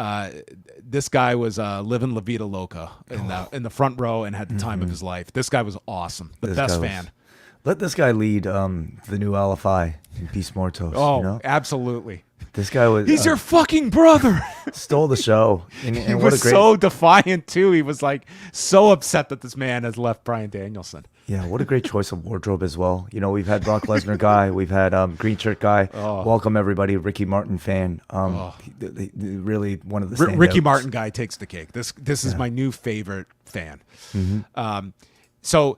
was living La Vida Loca in the front row and had the time of his life. This guy was awesome. The best fan. Let this guy lead the new LFI in Peace Mortos. Oh, absolutely. This guy was... He's your fucking brother. Stole the show. And he was so defiant, too. He was like so upset that this man has left Bryan Danielson. Yeah, what a great choice of wardrobe as well. We've had Brock Lesnar guy. We've had Green Shirt guy. Oh. Welcome, everybody. Ricky Martin fan. Really one of the standouts. Ricky Martin guy takes the cake. This is my new favorite fan. Mm-hmm. So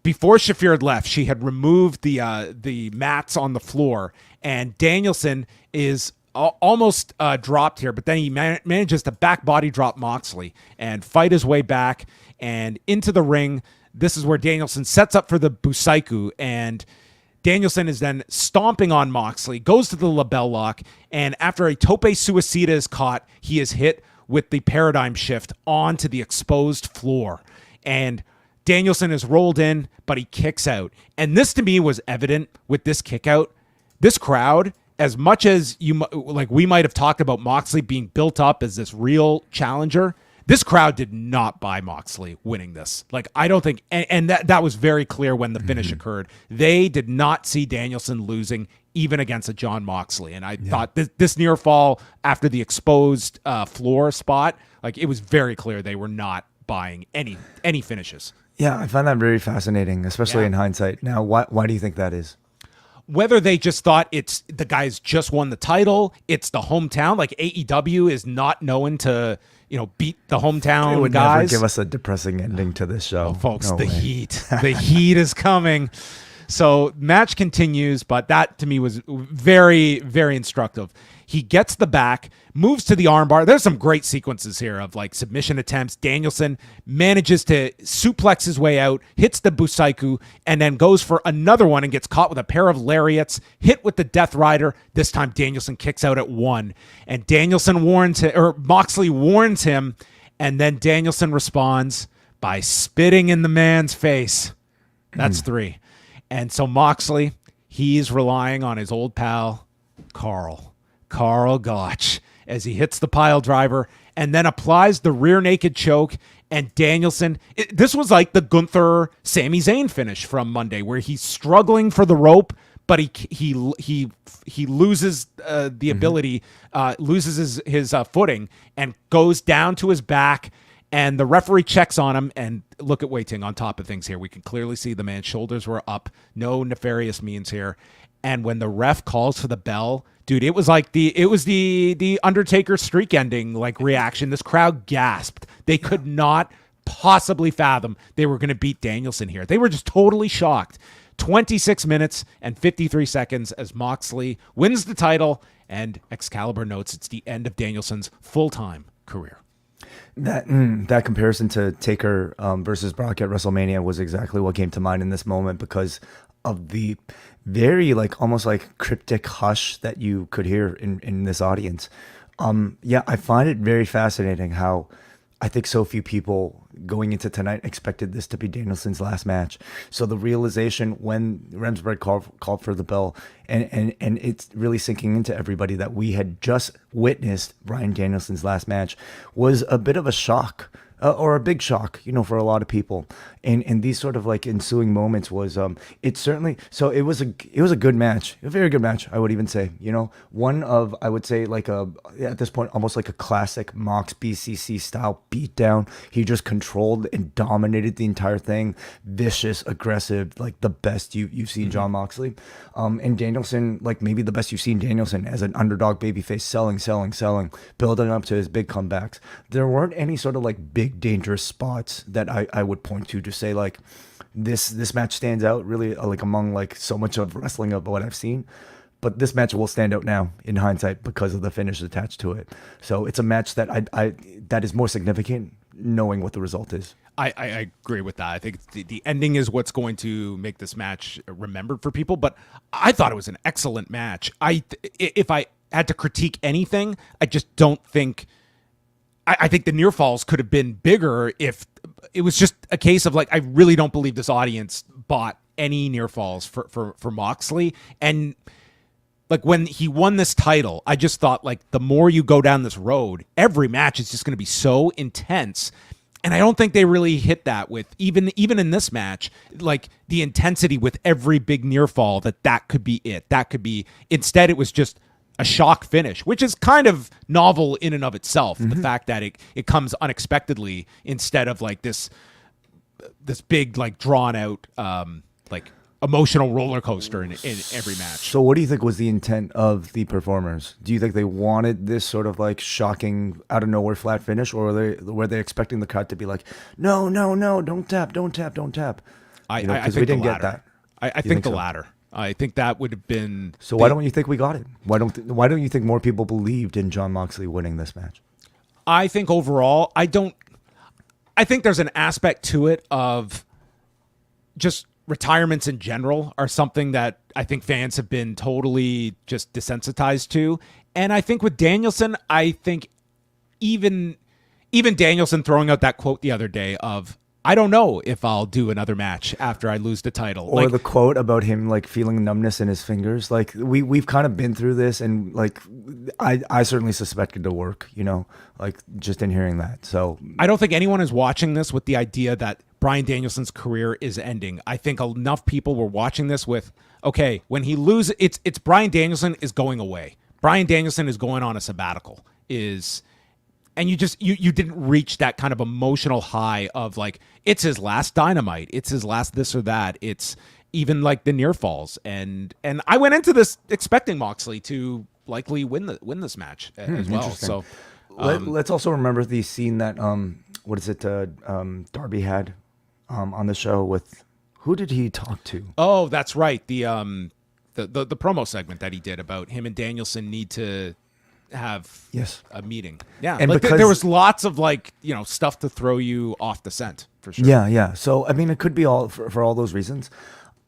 before Shafir had left, she had removed the mats on the floor, and Danielson is almost dropped here, but then he manages to back body drop Moxley and fight his way back and into the ring. This is where Danielson sets up for the Busaiku, and Danielson is then stomping on Moxley, goes to the label lock, and after a tope suicida is caught, he is hit with the paradigm shift onto the exposed floor. And Danielson is rolled in, but he kicks out. And this to me was evident with this kick out. This crowd, as much as we might have talked about Moxley being built up as this real challenger, this crowd did not buy Moxley winning this. Like, I don't think, and that was very clear when the finish occurred. They did not see Danielson losing even against a John Moxley. And I thought this near fall after the exposed floor spot, like, it was very clear they were not buying any finishes. Yeah, I find that very fascinating, especially in hindsight. Now, why do you think that is? Whether they just thought it's the guys just won the title, it's the hometown. Like, AEW is not known to, beat the hometown It would guys. never give us a depressing ending to this show. Oh, folks, No the way. heat. The heat is coming. So match continues, but that to me was very, very instructive. He gets the back, moves to the armbar. There's some great sequences here of like submission attempts. Danielson manages to suplex his way out, hits the Busaiku, and then goes for another one and gets caught with a pair of lariats, hit with the Death Rider. This time Danielson kicks out at one, and Danielson Moxley warns him, and then Danielson responds by spitting in the man's face. That's three. And so Moxley, he's relying on his old pal, Carl Gotch, as he hits the pile driver and then applies the rear naked choke. And Danielson, this was like the Gunther Sami Zayn finish from Monday, where he's struggling for the rope, but he loses the ability, loses his footing, and goes down to his back. And the referee checks on him, and look at Wei Ting on top of things here. We can clearly see the man's shoulders were up. No nefarious means here. And when the ref calls for the bell, dude, it was like the Undertaker streak ending like reaction. This crowd gasped. They could not possibly fathom they were going to beat Danielson here. They were just totally shocked. 26 minutes and 53 seconds as Moxley wins the title, and Excalibur notes it's the end of Danielson's full-time career. That comparison to Taker versus Brock at WrestleMania was exactly what came to mind in this moment, because of the very almost like cryptic hush that you could hear in this audience. I find it very fascinating how I think so few people going into tonight expected this to be Danielson's last match. So the realization when Remsburg called for the bell, and it's really sinking into everybody that we had just witnessed Bryan Danielson's last match, was a bit of a shock. Or a big shock, for a lot of people, and these sort of ensuing moments was it certainly. So it was a good match, a very good match, I would even say. One of, I would say, at this point almost like a classic Mox BCC style beatdown. He just controlled and dominated the entire thing, vicious, aggressive, like the best you've seen John Moxley, and Danielson, maybe the best you've seen Danielson as an underdog babyface, selling, building up to his big comebacks. There weren't any sort of big dangerous spots that I would point to say this match stands out really among so much of wrestling of what I've seen, but this match will stand out now in hindsight because of the finish attached to it. So it's a match that that is more significant knowing what the result is. I agree with that. I think the ending is what's going to make this match remembered for people, but I thought it was an excellent match. If I had to critique anything, I just don't think I think the near falls could have been bigger if it was just a case of I really don't believe this audience bought any near falls for Moxley. And when he won this title, I just thought the more you go down this road, every match is just going to be so intense. And I don't think they really hit that with even in this match, the intensity with every big near fall that could be it. That could be, instead it was just a shock finish, which is kind of novel in and of itself. The fact that it comes unexpectedly instead of this big drawn out emotional roller coaster in every match. So what do you think was the intent of the performers? Do you think they wanted this sort of shocking out of nowhere flat finish, or were they expecting the crowd to be no, don't tap? I think we didn't the get that. I think the latter. I think that would have been. So why don't you think we got it? Why don't you think more people believed in John Moxley winning this match? I think overall, I think there's an aspect to it of just retirements in general are something that I think fans have been totally just desensitized to. And I think with Danielson, I think even Danielson throwing out that quote the other day of, I don't know if I'll do another match after I lose the title. Or the quote about him feeling numbness in his fingers. We've kind of been through this, and I certainly suspect it to work, just in hearing that. So I don't think anyone is watching this with the idea that Bryan Danielson's career is ending. I think enough people were watching this with, okay, when he loses, it's Bryan Danielson is going away. Bryan Danielson is going on a sabbatical. And you didn't reach that kind of emotional high of it's his last Dynamite, it's his last this or that, it's even the near falls, and I went into this expecting Moxley to likely win this match as well. So let's also remember the scene that Darby had on the show with Who did he talk to? Oh, that's right. The promo segment that he did about him and Danielson need to have a meeting. Yeah, and like because there was lots of stuff to throw you off the scent for sure. Yeah. So I mean, it could be all for all those reasons.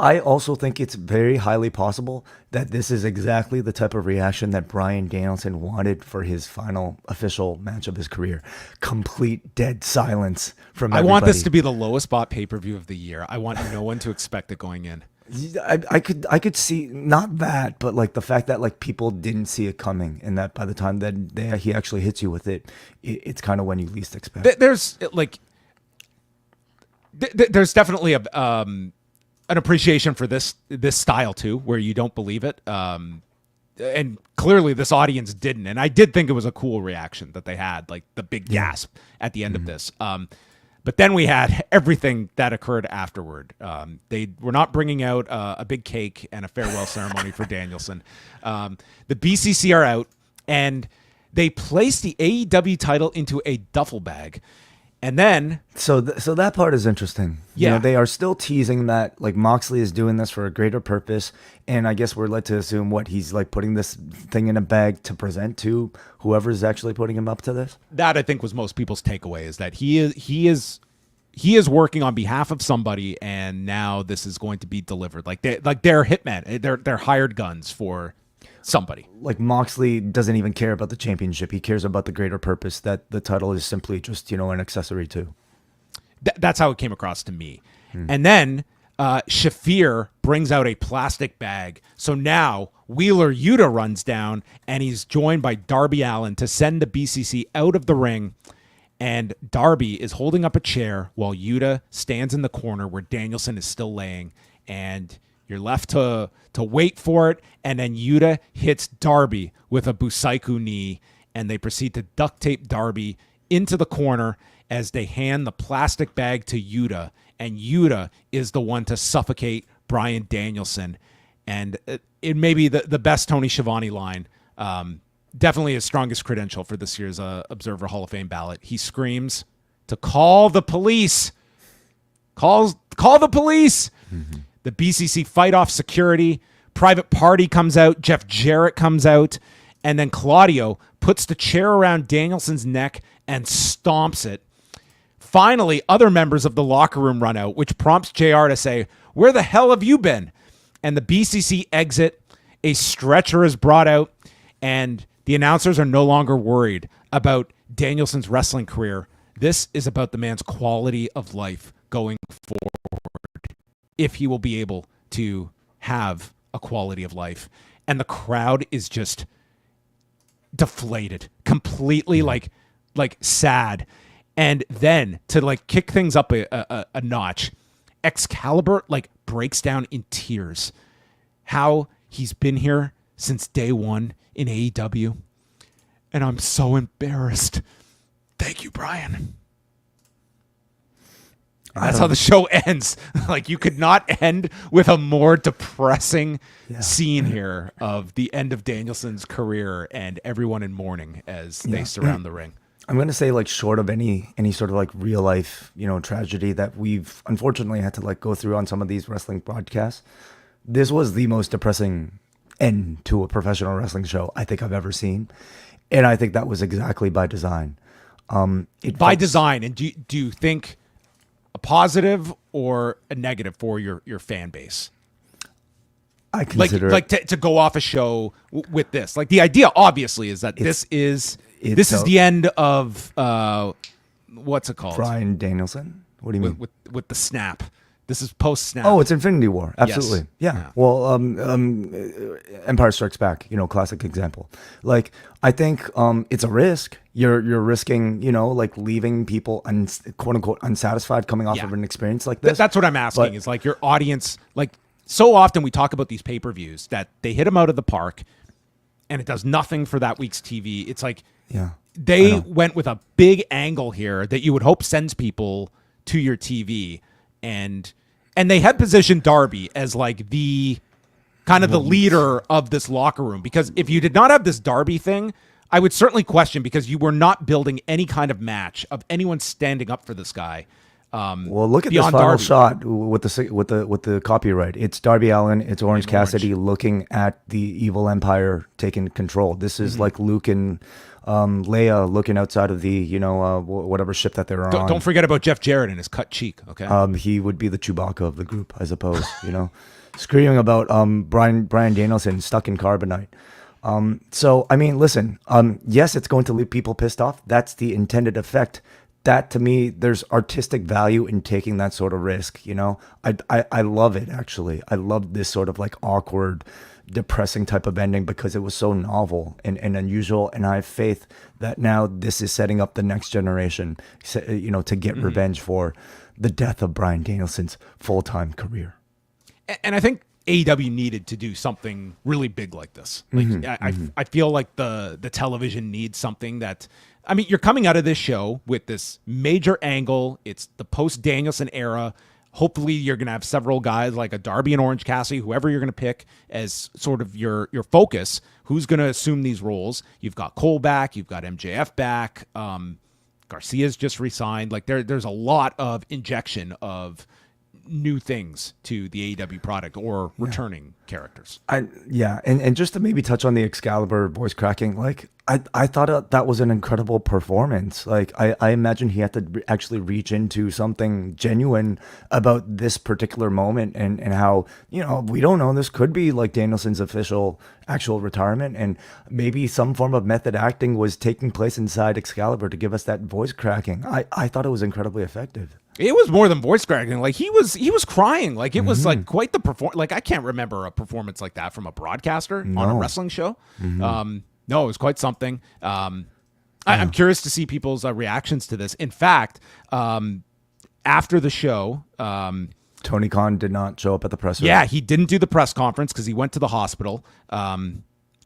I also think it's very highly possible that this is exactly the type of reaction that Bryan Danielson wanted for his final official match of his career. Complete dead silence from everybody. I want this to be the lowest bought pay-per-view of the year. I want no one to expect it going in. I could see not that, but like the fact that like people didn't see it coming, and that by the time that he actually hits you with it, it's kind of when you least expect. There's there's definitely an appreciation for this style too, where you don't believe it. And clearly this audience didn't. And I did think it was a cool reaction that they had, like the big gasp at the end of this. But then we had everything that occurred afterward. They were not bringing out a big cake and a farewell ceremony for Danielson. The BCC are out, and they placed the AEW title into a duffel bag. And then, so that part is interesting. Yeah, you know, they are still teasing that like Moxley is doing this for a greater purpose, and I guess we're led to assume he's like putting this thing in a bag to present to whoever's actually putting him up to this. That I think was most people's takeaway, is that he is working on behalf of somebody, and now this is going to be delivered. Like they're hitmen, they're hired guns for somebody. Like Moxley doesn't even care about the championship. He cares about the greater purpose that the title is simply just, an accessory to. That's how it came across to me. And then Shafir brings out a plastic bag. So now Wheeler Yuta runs down, and he's joined by Darby Allin to send the BCC out of the ring. And Darby is holding up a chair while Yuta stands in the corner where Danielson is still laying. And you're left to wait for it, and then Yuta hits Darby with a Busaiku knee, and they proceed to duct tape Darby into the corner as they hand the plastic bag to Yuta, and Yuta is the one to suffocate Bryan Danielson. And it may be the best Tony Schiavone line, definitely his strongest credential for this year's Observer Hall of Fame ballot. He screams to call the police. Call the police. Mm-hmm. The BCC fight off security. Private Party comes out. Jeff Jarrett comes out. And then Claudio puts the chair around Danielson's neck and stomps it. Finally, other members of the locker room run out, which prompts JR to say, "Where the hell have you been?" And the BCC exit. A stretcher is brought out. And the announcers are no longer worried about Danielson's wrestling career. This is about the man's quality of life going forward, if he will be able to have a quality of life. And the crowd is just deflated, completely like sad. And then to kick things up a notch, Excalibur breaks down in tears how he's been here since day one in AEW. And I'm so embarrassed. Thank you, Bryan. That's how the show ends. You could not end with a more depressing scene here of the end of Danielson's career and everyone in mourning as they surround the ring. I'm going to say short of any sort of real life, tragedy that we've unfortunately had to go through on some of these wrestling broadcasts, this was the most depressing end to a professional wrestling show I think I've ever seen. And I think that was exactly by design. By design. And do you think a positive or a negative for your fan base? I consider to go off a show with this. The idea obviously is that this is the end of what's it called? Bryan Danielson. What do you mean? With the snap. This is post snap. Oh, it's Infinity War. Absolutely. Yes. Yeah. Well, Empire Strikes Back, classic example. I think it's a risk. You're risking, leaving people quote unquote unsatisfied coming off of an experience like this. That's what I'm asking, is your audience, so often we talk about these pay-per-views that they hit them out of the park and it does nothing for that week's TV. It's they went with a big angle here that you would hope sends people to your TV. And they had positioned Darby as the kind of the leader of this locker room, because if you did not have this Darby thing, I would certainly question, because you were not building any kind of match of anyone standing up for this guy. Well, look at this beyond final Darby. shot with the copyright. It's Darby Allin, it's Orange Cassidy looking at the evil empire taking control. This is like Luke and Leia looking outside of the whatever ship that they're on. Don't forget about Jeff Jarrett and his cut cheek. Okay. He would be the Chewbacca of the group, I suppose. Screaming about Bryan Danielson stuck in carbonite. So I mean, listen. Yes, it's going to leave people pissed off. That's the intended effect. That to me, there's artistic value in taking that sort of risk. I love it actually. I love this sort of like awkward, depressing type of ending because it was so novel and unusual. And I have faith that now this is setting up the next generation, to get revenge for the death of Bryan Danielson's full-time career. And I think AEW needed to do something really big like this. Like I feel like the television needs something that. I mean, you're coming out of this show with this major angle. It's the post-Danielson era. Hopefully, you're going to have several guys like a Darby and Orange Cassidy, whoever you're going to pick as sort of your focus. Who's going to assume these roles? You've got Cole back. You've got MJF back. Garcia's just re-signed. Like there's a lot of injection of new things to the AEW product or returning characters. And just to maybe touch on the Excalibur voice cracking, like I thought that was an incredible performance. Like I imagine he had to actually reach into something genuine about this particular moment and how, we don't know, this could be like Danielson's actual retirement, and maybe some form of method acting was taking place inside Excalibur to give us that voice cracking. I thought it was incredibly effective. It was more than voice cracking. Like he was crying. Like it was like quite the performance. Like I can't remember a performance like that from a broadcaster on a wrestling show. No, it was quite something. I'm curious to see people's reactions to this. In fact, after the show, Tony Khan did not show up at the press. Yeah, he didn't do the press conference because he went to the hospital.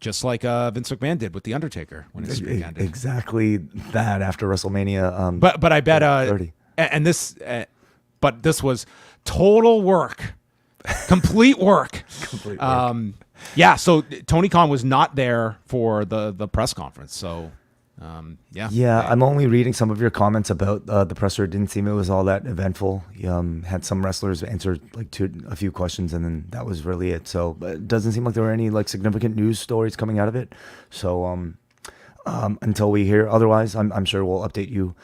Just like Vince McMahon did with The Undertaker when his streak ended. Exactly that after WrestleMania. But I bet 30. And this, but this was total work, complete work. Complete work. Yeah. So Tony Khan was not there for the press conference. So, yeah. I'm only reading some of your comments about the presser. It didn't seem it was all that eventful. Had some wrestlers answer a few questions, and then that was really it. So it doesn't seem like there were any like significant news stories coming out of it. So until we hear otherwise, I'm sure we'll update you.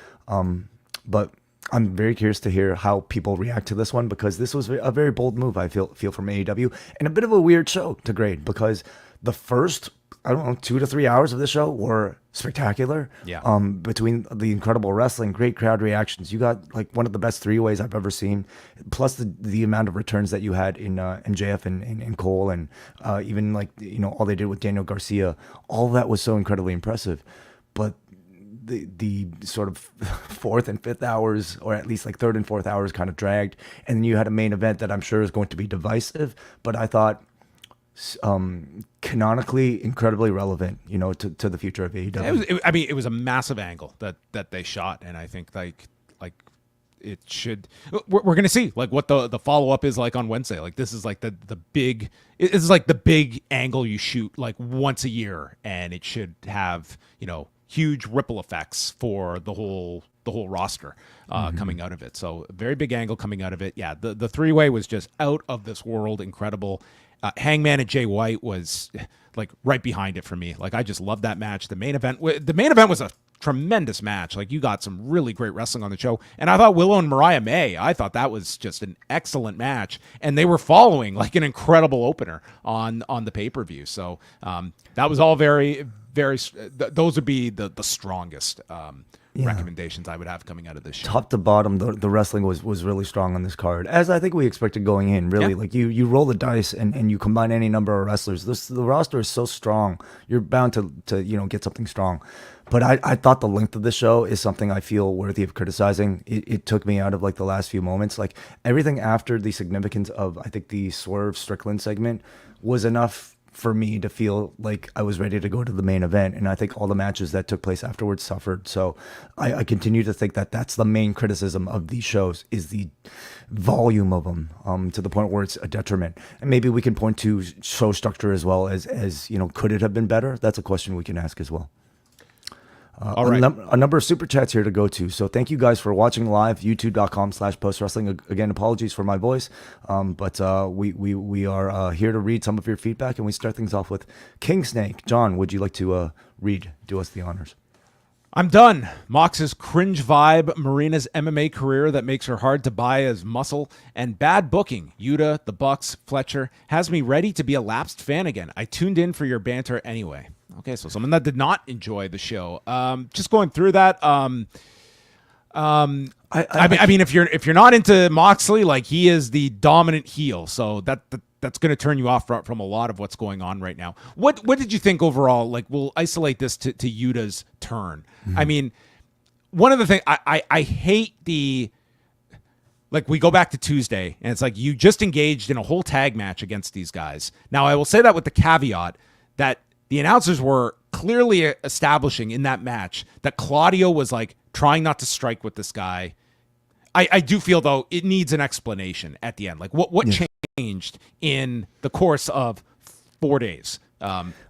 But I'm very curious to hear how people react to this one, because this was a very bold move, I feel from AEW, and a bit of a weird show to grade, because the first, 2 to 3 hours of the show were spectacular. Yeah. Between the incredible wrestling, great crowd reactions, you got like one of the best three-ways I've ever seen, plus the amount of returns that you had in MJF and Cole, and even like, all they did with Daniel Garcia, all that was so incredibly impressive. But the sort of fourth and fifth hours, or at least like third and fourth hours, kind of dragged, and then you had a main event that I'm sure is going to be divisive, but I thought canonically incredibly relevant, to the future of AEW. It was a massive angle that they shot, and I think like it should. We're going to see like what the follow up is like on Wednesday. Like this is like the big. It's like the big angle you shoot like once a year, and it should have huge ripple effects for the whole roster coming out of it. So a very big angle coming out of it. Yeah, the three-way was just out of this world, incredible. Hangman and Jay White was like right behind it for me. Like I just loved that match. The main event was a tremendous match. Like you got some really great wrestling on the show, and I thought Willow and Mariah May, I thought that was just an excellent match, and they were following like an incredible opener on the pay-per-view. So that was all very, very. Those would be the strongest recommendations I would have coming out of this show. Top to bottom, the wrestling was really strong on this card, as I think we expected going in. Really, like you roll the dice and you combine any number of wrestlers. The roster is so strong. You're bound to get something strong. But I thought the length of the show is something I feel worthy of criticizing. It took me out of like the last few moments. Like everything after the significance of, I think, the Swerve Strickland segment was enough for me to feel like I was ready to go to the main event. And I think all the matches that took place afterwards suffered. So I continue to think that that's the main criticism of these shows, is the volume of them, to the point where it's a detriment. And maybe we can point to show structure as well as could it have been better? That's a question we can ask as well. All right. A number of super chats here to go to. So thank you guys for watching live, youtube.com/postwrestling. Again, apologies for my voice. But we are here to read some of your feedback, and we start things off with King Snake. John, would you like to do us the honors? I'm done. Mox's cringe vibe, Marina's MMA career that makes her hard to buy as muscle, and bad booking, Yuta, the Bucks, Fletcher, has me ready to be a lapsed fan again. I tuned in for your banter anyway. Okay, so someone that did not enjoy the show. Just going through that. I mean, if you're not into Moxley, like, he is the dominant heel, so that's going to turn you off from a lot of what's going on right now. What did you think overall? Like, we'll isolate this to Yuta's turn. Mm-hmm. I mean, one of the things I hate like, we go back to Tuesday, and it's like you just engaged in a whole tag match against these guys. Now, I will say that with the caveat that the announcers were clearly establishing in that match that Claudio was, like, trying not to strike with this guy. I do feel, though, it needs an explanation at the end. Like, what changed in the course of 4 days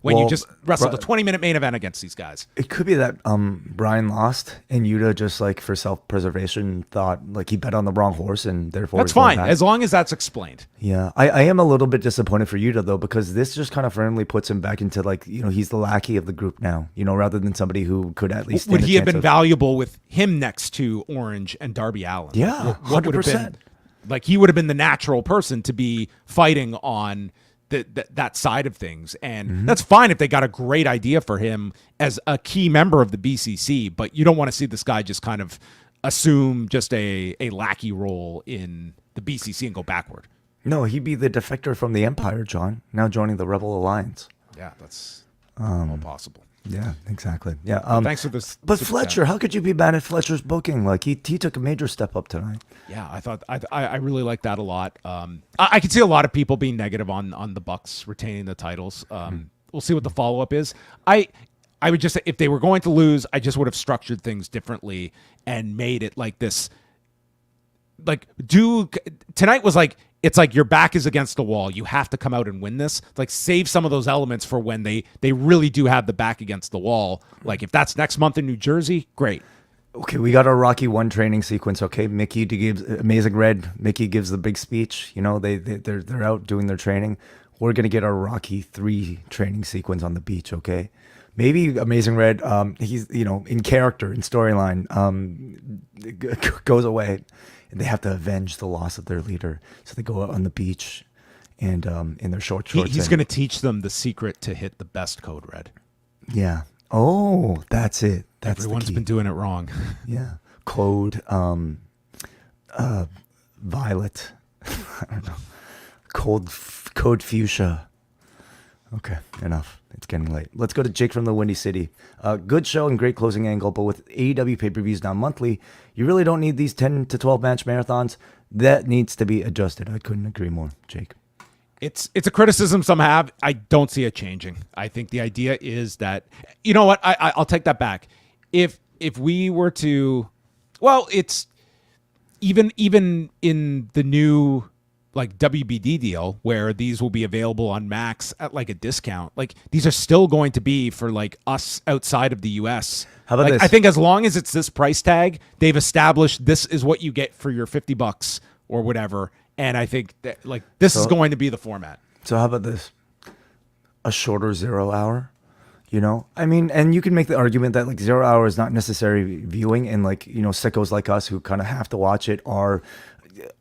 when you just wrestled a 20-minute main event against these guys? It could be that Bryan lost, and Yuta just, like, for self-preservation thought, like, he bet on the wrong horse, and therefore that's fine as long as that's explained. Yeah, I am a little bit disappointed for Yuta, though, because this just kind of firmly puts him back into, like, he's the lackey of the group now, rather than somebody who could at least would he have been valuable with him next to Orange and Darby Allin? Yeah, what would have been, like, he would have been the natural person to be fighting on that side of things, and that's fine if they got a great idea for him as a key member of the BCC, but you don't want to see this guy just kind of assume just a lackey role in the BCC and go backward. No, he'd be the defector from the Empire, John, now joining the Rebel Alliance. Yeah, that's all possible. Yeah, exactly. Yeah. Thanks for this. But Fletcher, how could you be mad at Fletcher's booking? Like, he took a major step up tonight. Yeah, I thought I really liked that a lot. I could see a lot of people being negative on the Bucks retaining the titles. We'll see what the follow up is. I would just say, if they were going to lose, I just would have structured things differently and made it like this. Like, tonight was like, it's like your back is against the wall. You have to come out and win this. Like, save some of those elements for when they really do have the back against the wall. Like, if that's next month in New Jersey, great. Okay, we got our Rocky 1 training sequence. Okay, Mickey gives Amazing Red. Mickey gives the big speech. They're out doing their training. We're gonna get our Rocky 3 training sequence on the beach. Okay, maybe Amazing Red. He's in character, in storyline, goes away. And they have to avenge the loss of their leader. So they go out on the beach and in their shorts. He's going to teach them the secret to hit the best code red. Yeah. Oh, that's it. Everyone's been doing it wrong. Yeah. Code violet. I don't know. Code fuchsia. Okay, enough. It's getting late. Let's go to Jake from the Windy City. Good show and great closing angle, but with AEW pay-per-views now monthly, you really don't need these 10 to 12 match marathons. That needs to be adjusted. I couldn't agree more, Jake. It's a criticism some have. I don't see it changing. I think the idea is that, you know what? I'll take that back. If we were to, well, it's even in the new, like, WBD deal where these will be available on Max at, like, a discount. Like, these are still going to be for, like, us outside of the US. How about this? I think as long as it's this price tag, they've established this is what you get for your $50 or whatever. And I think that, like, this is going to be the format. So how about this? A shorter 0 hour, I mean, and you can make the argument that, like, 0 hour is not necessary viewing, and, like, sickos like us who kind of have to watch it are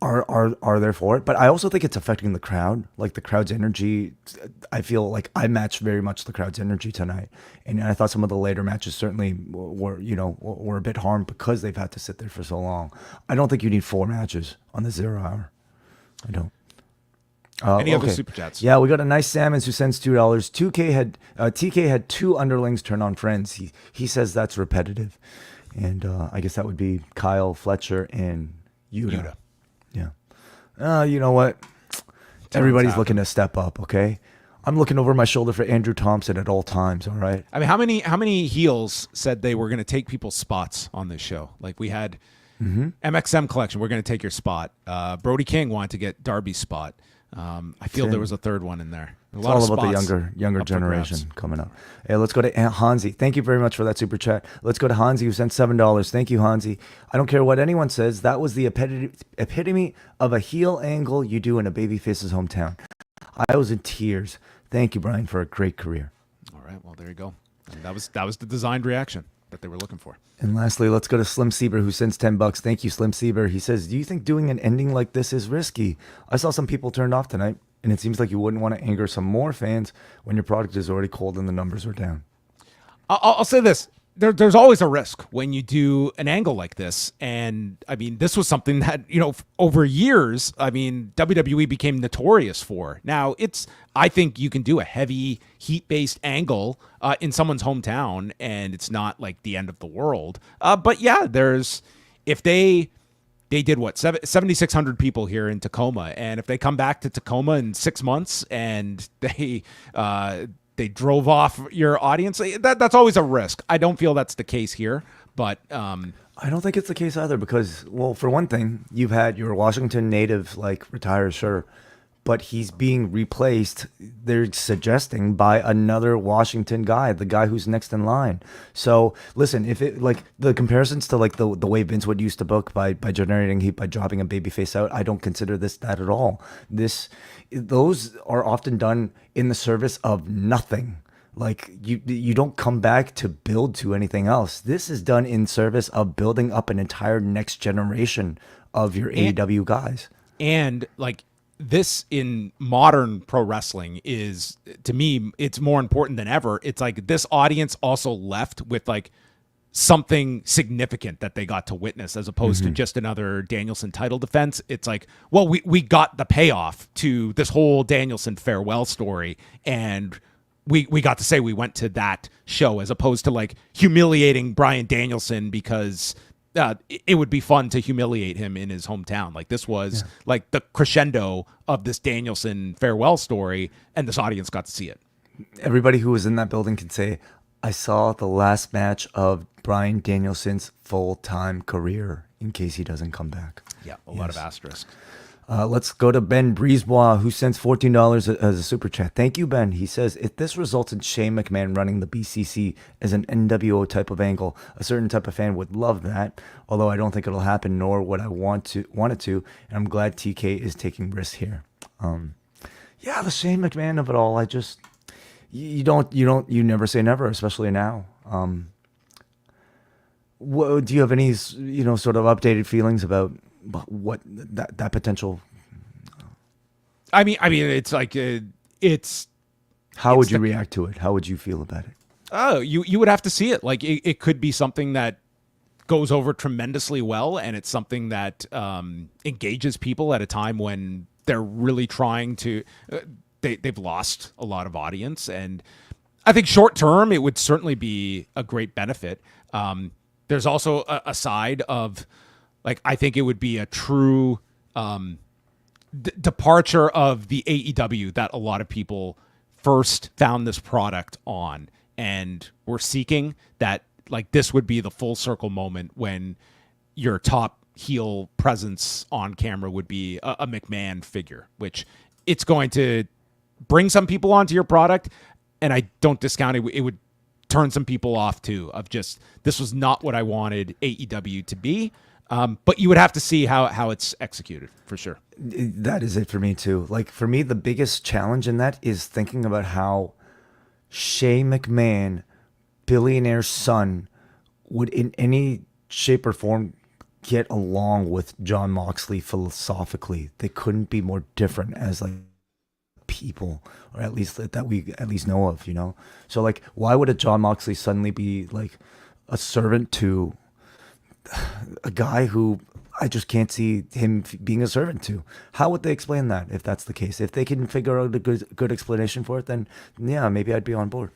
there for it. But I also think it's affecting the crowd, like the crowd's energy. I feel like I matched very much the crowd's energy tonight, and I thought some of the later matches certainly were a bit harmed because they've had to sit there for so long. I don't think you need 4 matches on the 0 hour. I don't. Any other super chats? Yeah, we got a nice Salmons who sends $2. TK had 2 underlings turn on friends. He says that's repetitive, and I guess that would be Kyle, Fletcher, and Yuta. Yeah. You know what? Everybody's looking to step up. Okay, I'm looking over my shoulder for Andrew Thompson at all times. All right. I mean, how many heels said they were going to take people's spots on this show? Like, we had MxM Collection. We're going to take your spot. Brody King wanted to get Darby's spot. I feel there was a third one in there. It's all about the younger generation coming up. Hey, let's go to Hansi. Thank you very much for that super chat. Let's go to Hansi, who sent $7. Thank you, Hansi. I don't care what anyone says. That was the epitome of a heel angle you do in a babyface's hometown. I was in tears. Thank you, Bryan, for a great career. All right, well, there you go. And that was the designed reaction that they were looking for. And lastly, let's go to Slim Sieber, who sends $10. Thank you, Slim Sieber. He says, do you think doing an ending like this is risky? I saw some people turned off tonight, and it seems like you wouldn't want to anger some more fans when your product is already cold and the numbers are down. I'll say this. There's always a risk when you do an angle like this. And I mean, this was something that, over years, WWE became notorious for. Now, I think you can do a heavy heat-based angle in someone's hometown, and it's not like the end of the world. But yeah, if they did 7,600 people here in Tacoma, and if they come back to Tacoma in 6 months and they drove off your audience, that's always a risk. I don't feel that's the case here, but I don't think it's the case either because, well, for one thing, you've had your Washington native retire, sure, but he's being replaced, they're suggesting, by another Washington guy, the guy who's next in line. So listen, if it the comparisons to the way Vince would used to book by generating heat by dropping a babyface out, I don't consider that at all. Those are often done in the service of nothing. You don't come back to build to anything else. This is done in service of building up an entire next generation of your AEW guys. And this in modern pro wrestling is, to me, it's more important than ever. It's this audience also left with something significant that they got to witness, as opposed to just another Danielson title defense. It's well, we got the payoff to this whole Danielson farewell story, and we got to say we went to that show, as opposed to humiliating Bryan Danielson because it would be fun to humiliate him in his hometown. This was the crescendo of this Danielson farewell story, and this audience got to see it. Everybody who was in that building can say, I saw the last match of Bryan Danielson's full-time career, in case he doesn't come back. Yeah, a lot of asterisks. Let's go to Ben Brisebois, who sends $14 as a super chat. Thank you, Ben. He says, if this results in Shane McMahon running the BCC as an NWO type of angle, a certain type of fan would love that, although I don't think it'll happen, nor would I want it to, and I'm glad TK is taking risks here. The Shane McMahon of it all, you never say never, especially now. Do you have any, sort of updated feelings about what that potential? I mean, it's how would you react to it? How would you feel about it? Oh, you would have to see it. It could be something that goes over tremendously well, and it's something that engages people at a time when they're really trying to. They've lost a lot of audience, and I think short term it would certainly be a great benefit. There's also a side of. I think it would be a true departure of the AEW that a lot of people first found this product on, and were seeking that. This would be the full circle moment when your top heel presence on camera would be a McMahon figure, which it's going to bring some people onto your product, and I don't discount it. It would turn some people off too, of just, this was not what I wanted AEW to be. But you would have to see how it's executed, for sure. That is it for me too. For me, the biggest challenge in that is thinking about how Shane McMahon, billionaire's son, would in any shape or form get along with John Moxley philosophically. They couldn't be more different as people, or at least that we at least know of, So why would a John Moxley suddenly be a servant to a guy who I just can't see him being a servant to? How would they explain that if that's the case? If they can figure out a good explanation for it, then yeah, maybe I'd be on board.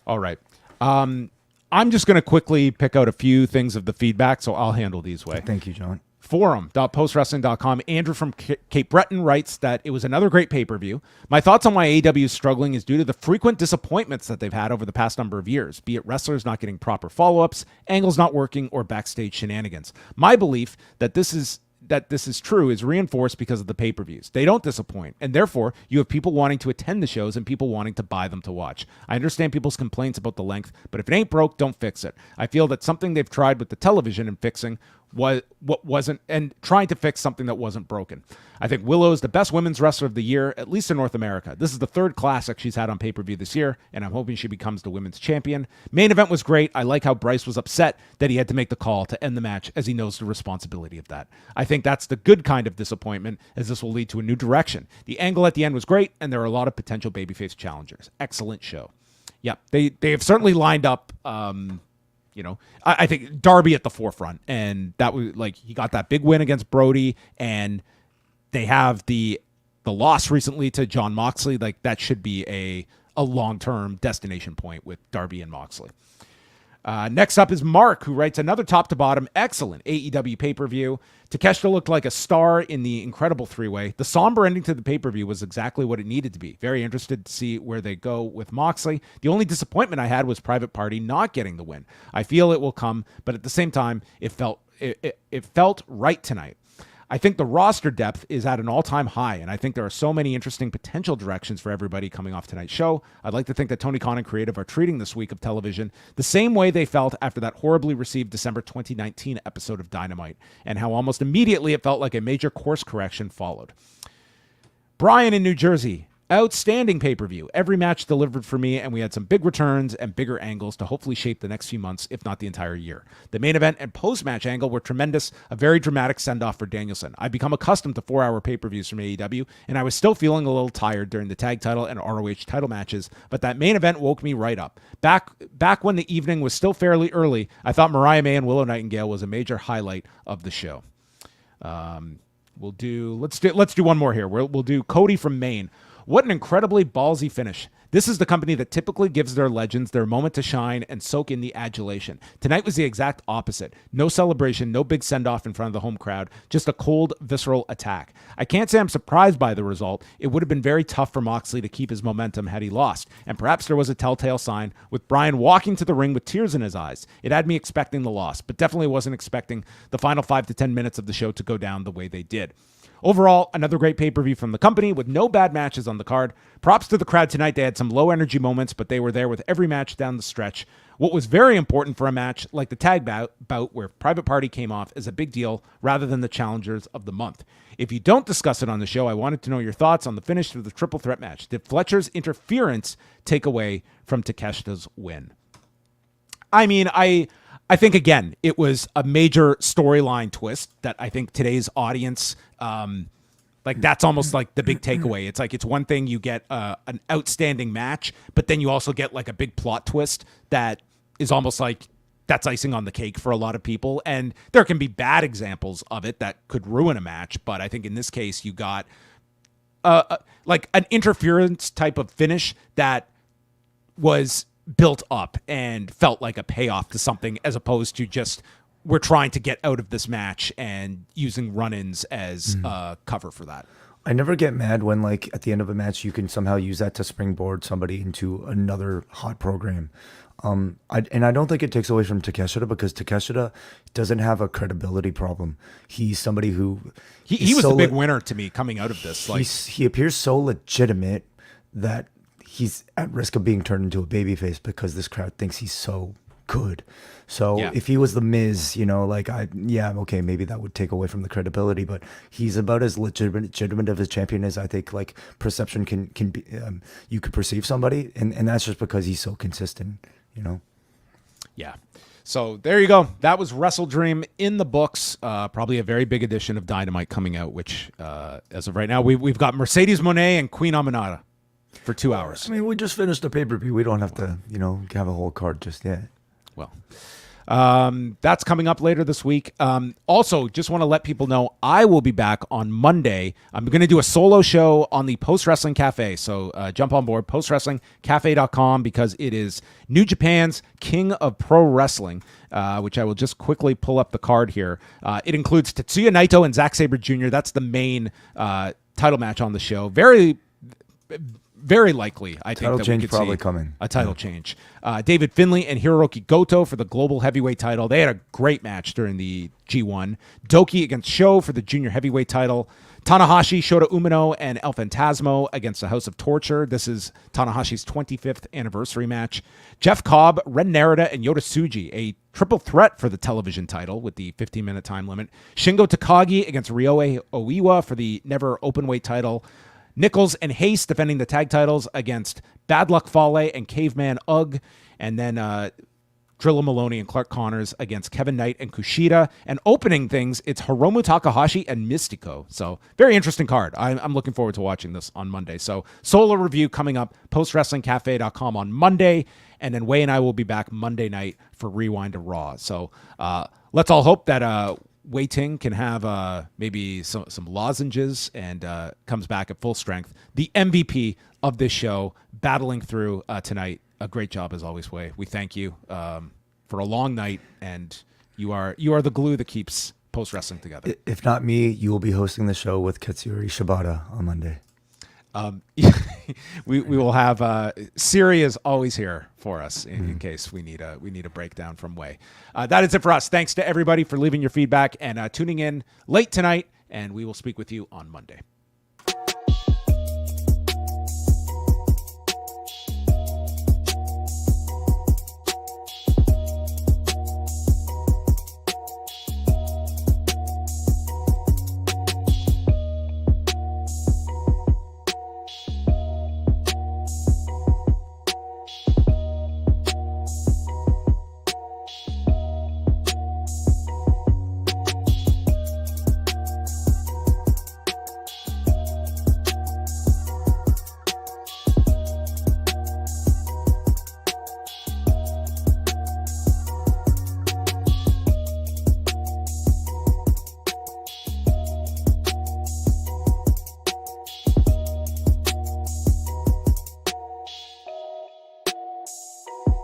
All right. I'm just going to quickly pick out a few things of the feedback, so I'll handle these way. Thank you, John. Forum.postwrestling.com. Andrew from Cape Breton writes that it was another great pay-per-view. My thoughts on why AEW is struggling is due to the frequent disappointments that they've had over the past number of years, be it wrestlers not getting proper follow-ups, angles not working, or backstage shenanigans. My belief that this is that this is true is reinforced because of the pay-per-views. They don't disappoint, and therefore you have people wanting to attend the shows and people wanting to buy them to watch. I understand people's complaints about the length, but if it ain't broke, don't fix it. I feel that something they've tried with the television and fixing what wasn't, and trying to fix something that wasn't broken. I think Willow is the best women's wrestler of the year, at least in North America. This is the third classic she's had on pay-per-view this year, and I'm hoping she becomes the women's champion. Main event was great. I like how Bryce was upset that he had to make the call to end the match, as he knows the responsibility of that. I think that's the good kind of disappointment, as this will lead to a new direction. The angle at the end was great, and there are a lot of potential babyface challengers. Excellent show. Yeah, they have certainly lined up. I think Darby at the forefront, and that was like he got that big win against Brody, and they have the loss recently to John Moxley. Like that should be a long-term destination point with Darby and Moxley. Next up is Mark, who writes another top to bottom excellent AEW pay-per-view. Takeshita looked like a star in the incredible three-way. The somber ending to the pay-per-view was exactly what it needed to be. Very interested to see where they go with Moxley. The only disappointment I had was Private Party not getting the win. I feel it will come, but at the same time, it felt right tonight. I think the roster depth is at an all-time high, and I think there are so many interesting potential directions for everybody coming off tonight's show. I'd like to think that Tony Khan and Creative are treating this week of television the same way they felt after that horribly received December 2019 episode of Dynamite, and how almost immediately it felt like a major course correction followed. Bryan in New Jersey. Outstanding pay-per-view. Every match delivered for me, and we had some big returns and bigger angles to hopefully shape the next few months, if not the entire year. The main event and post-match angle were tremendous, a very dramatic send-off for Danielson. I've become accustomed to 4-hour pay-per-views from AEW, and I was still feeling a little tired during the tag title and ROH title matches, but that main event woke me right up. Back when the evening was still fairly early, I thought Mariah May and Willow Nightingale was a major highlight of the show. Let's do one more here. We'll do Cody from Maine. What an incredibly ballsy finish. This is the company that typically gives their legends their moment to shine and soak in the adulation. Tonight was the exact opposite. No celebration, no big send-off in front of the home crowd, just a cold, visceral attack. I can't say I'm surprised by the result. It would have been very tough for Moxley to keep his momentum had he lost, and perhaps there was a telltale sign with Bryan walking to the ring with tears in his eyes. It had me expecting the loss, but definitely wasn't expecting the final 5 to 10 minutes of the show to go down the way they did. Overall, another great pay-per-view from the company with no bad matches on the card. Props to the crowd tonight. They had some low-energy moments, but they were there with every match down the stretch. What was very important for a match like the tag bout where Private Party came off is a big deal rather than the challengers of the month. If you don't discuss it on the show, I wanted to know your thoughts on the finish of the triple threat match. Did Fletcher's interference take away from Takeshita's win? I mean, I think, again, it was a major storyline twist that I think today's audience, that's almost like the big takeaway. It's like it's one thing you get an outstanding match, but then you also get like a big plot twist that is almost like that's icing on the cake for a lot of people. And there can be bad examples of it that could ruin a match, but I think in this case you got like an interference type of finish that was built up and felt like a payoff to something, as opposed to just we're trying to get out of this match and using run-ins as cover for that. I never get mad when, like, at the end of a match, you can somehow use that to springboard somebody into another hot program. I don't think it takes away from Takeshita, because Takeshita doesn't have a credibility problem. He's somebody who he was the big winner to me coming out of this. Like, he appears so legitimate that he's at risk of being turned into a babyface because this crowd thinks he's so good. So if he was the Miz, okay, maybe that would take away from the credibility, but he's about as legitimate of a champion as I think like perception can be. You could perceive somebody, and that's just because he's so consistent, Yeah. So there you go. That was WrestleDream in the books. Probably a very big edition of Dynamite coming out, which as of right now, we've got Mercedes Moné and Queen Aminata for 2 hours. I mean, we just finished the pay-per-view. We don't have to, have a whole card just yet. Well, that's coming up later this week. Also, just want to let people know I will be back on Monday. I'm going to do a solo show on the Post Wrestling Cafe. So jump on board, postwrestlingcafe.com, because it is New Japan's King of Pro Wrestling, which I will just quickly pull up the card here. It includes Tetsuya Naito and Zack Sabre Jr. That's the main title match on the show. Very very likely, I think, Title that change we could probably see coming. a title change. David Finlay and Hiroki Goto for the global heavyweight title. They had a great match during the G1. Doki against Sho for the junior heavyweight title. Tanahashi, Shota Umino, and El Phantasmo against the House of Torture. This is Tanahashi's 25th anniversary match. Jeff Cobb, Ren Narita, and Yota Tsuji, a triple threat for the television title with the 15-minute time limit. Shingo Takagi against Ryohei Oiwa for the never openweight title. Nichols and Hayes defending the tag titles against Bad Luck Fale and Caveman Ugg. And then Drilla Maloney and Clark Connors against Kevin Knight and Kushida. And opening things, it's Hiromu Takahashi and Mystico. So very interesting card. I'm looking forward to watching this on Monday. So solo review coming up, postwrestlingcafe.com on Monday. And then Wei and I will be back Monday night for Rewind to Raw. So let's all hope that Wei Ting can have maybe some lozenges and comes back at full strength. The MVP of this show, battling through tonight. A great job as always, Wei. We thank you for a long night, and you are the glue that keeps post wrestling together. If not me, you will be hosting the show with Katsuyori Shibata on Monday. We will have Siri is always here for us in case we need a breakdown from Wei. That is it for us. Thanks to everybody for leaving your feedback and tuning in late tonight, and we will speak with you on Monday.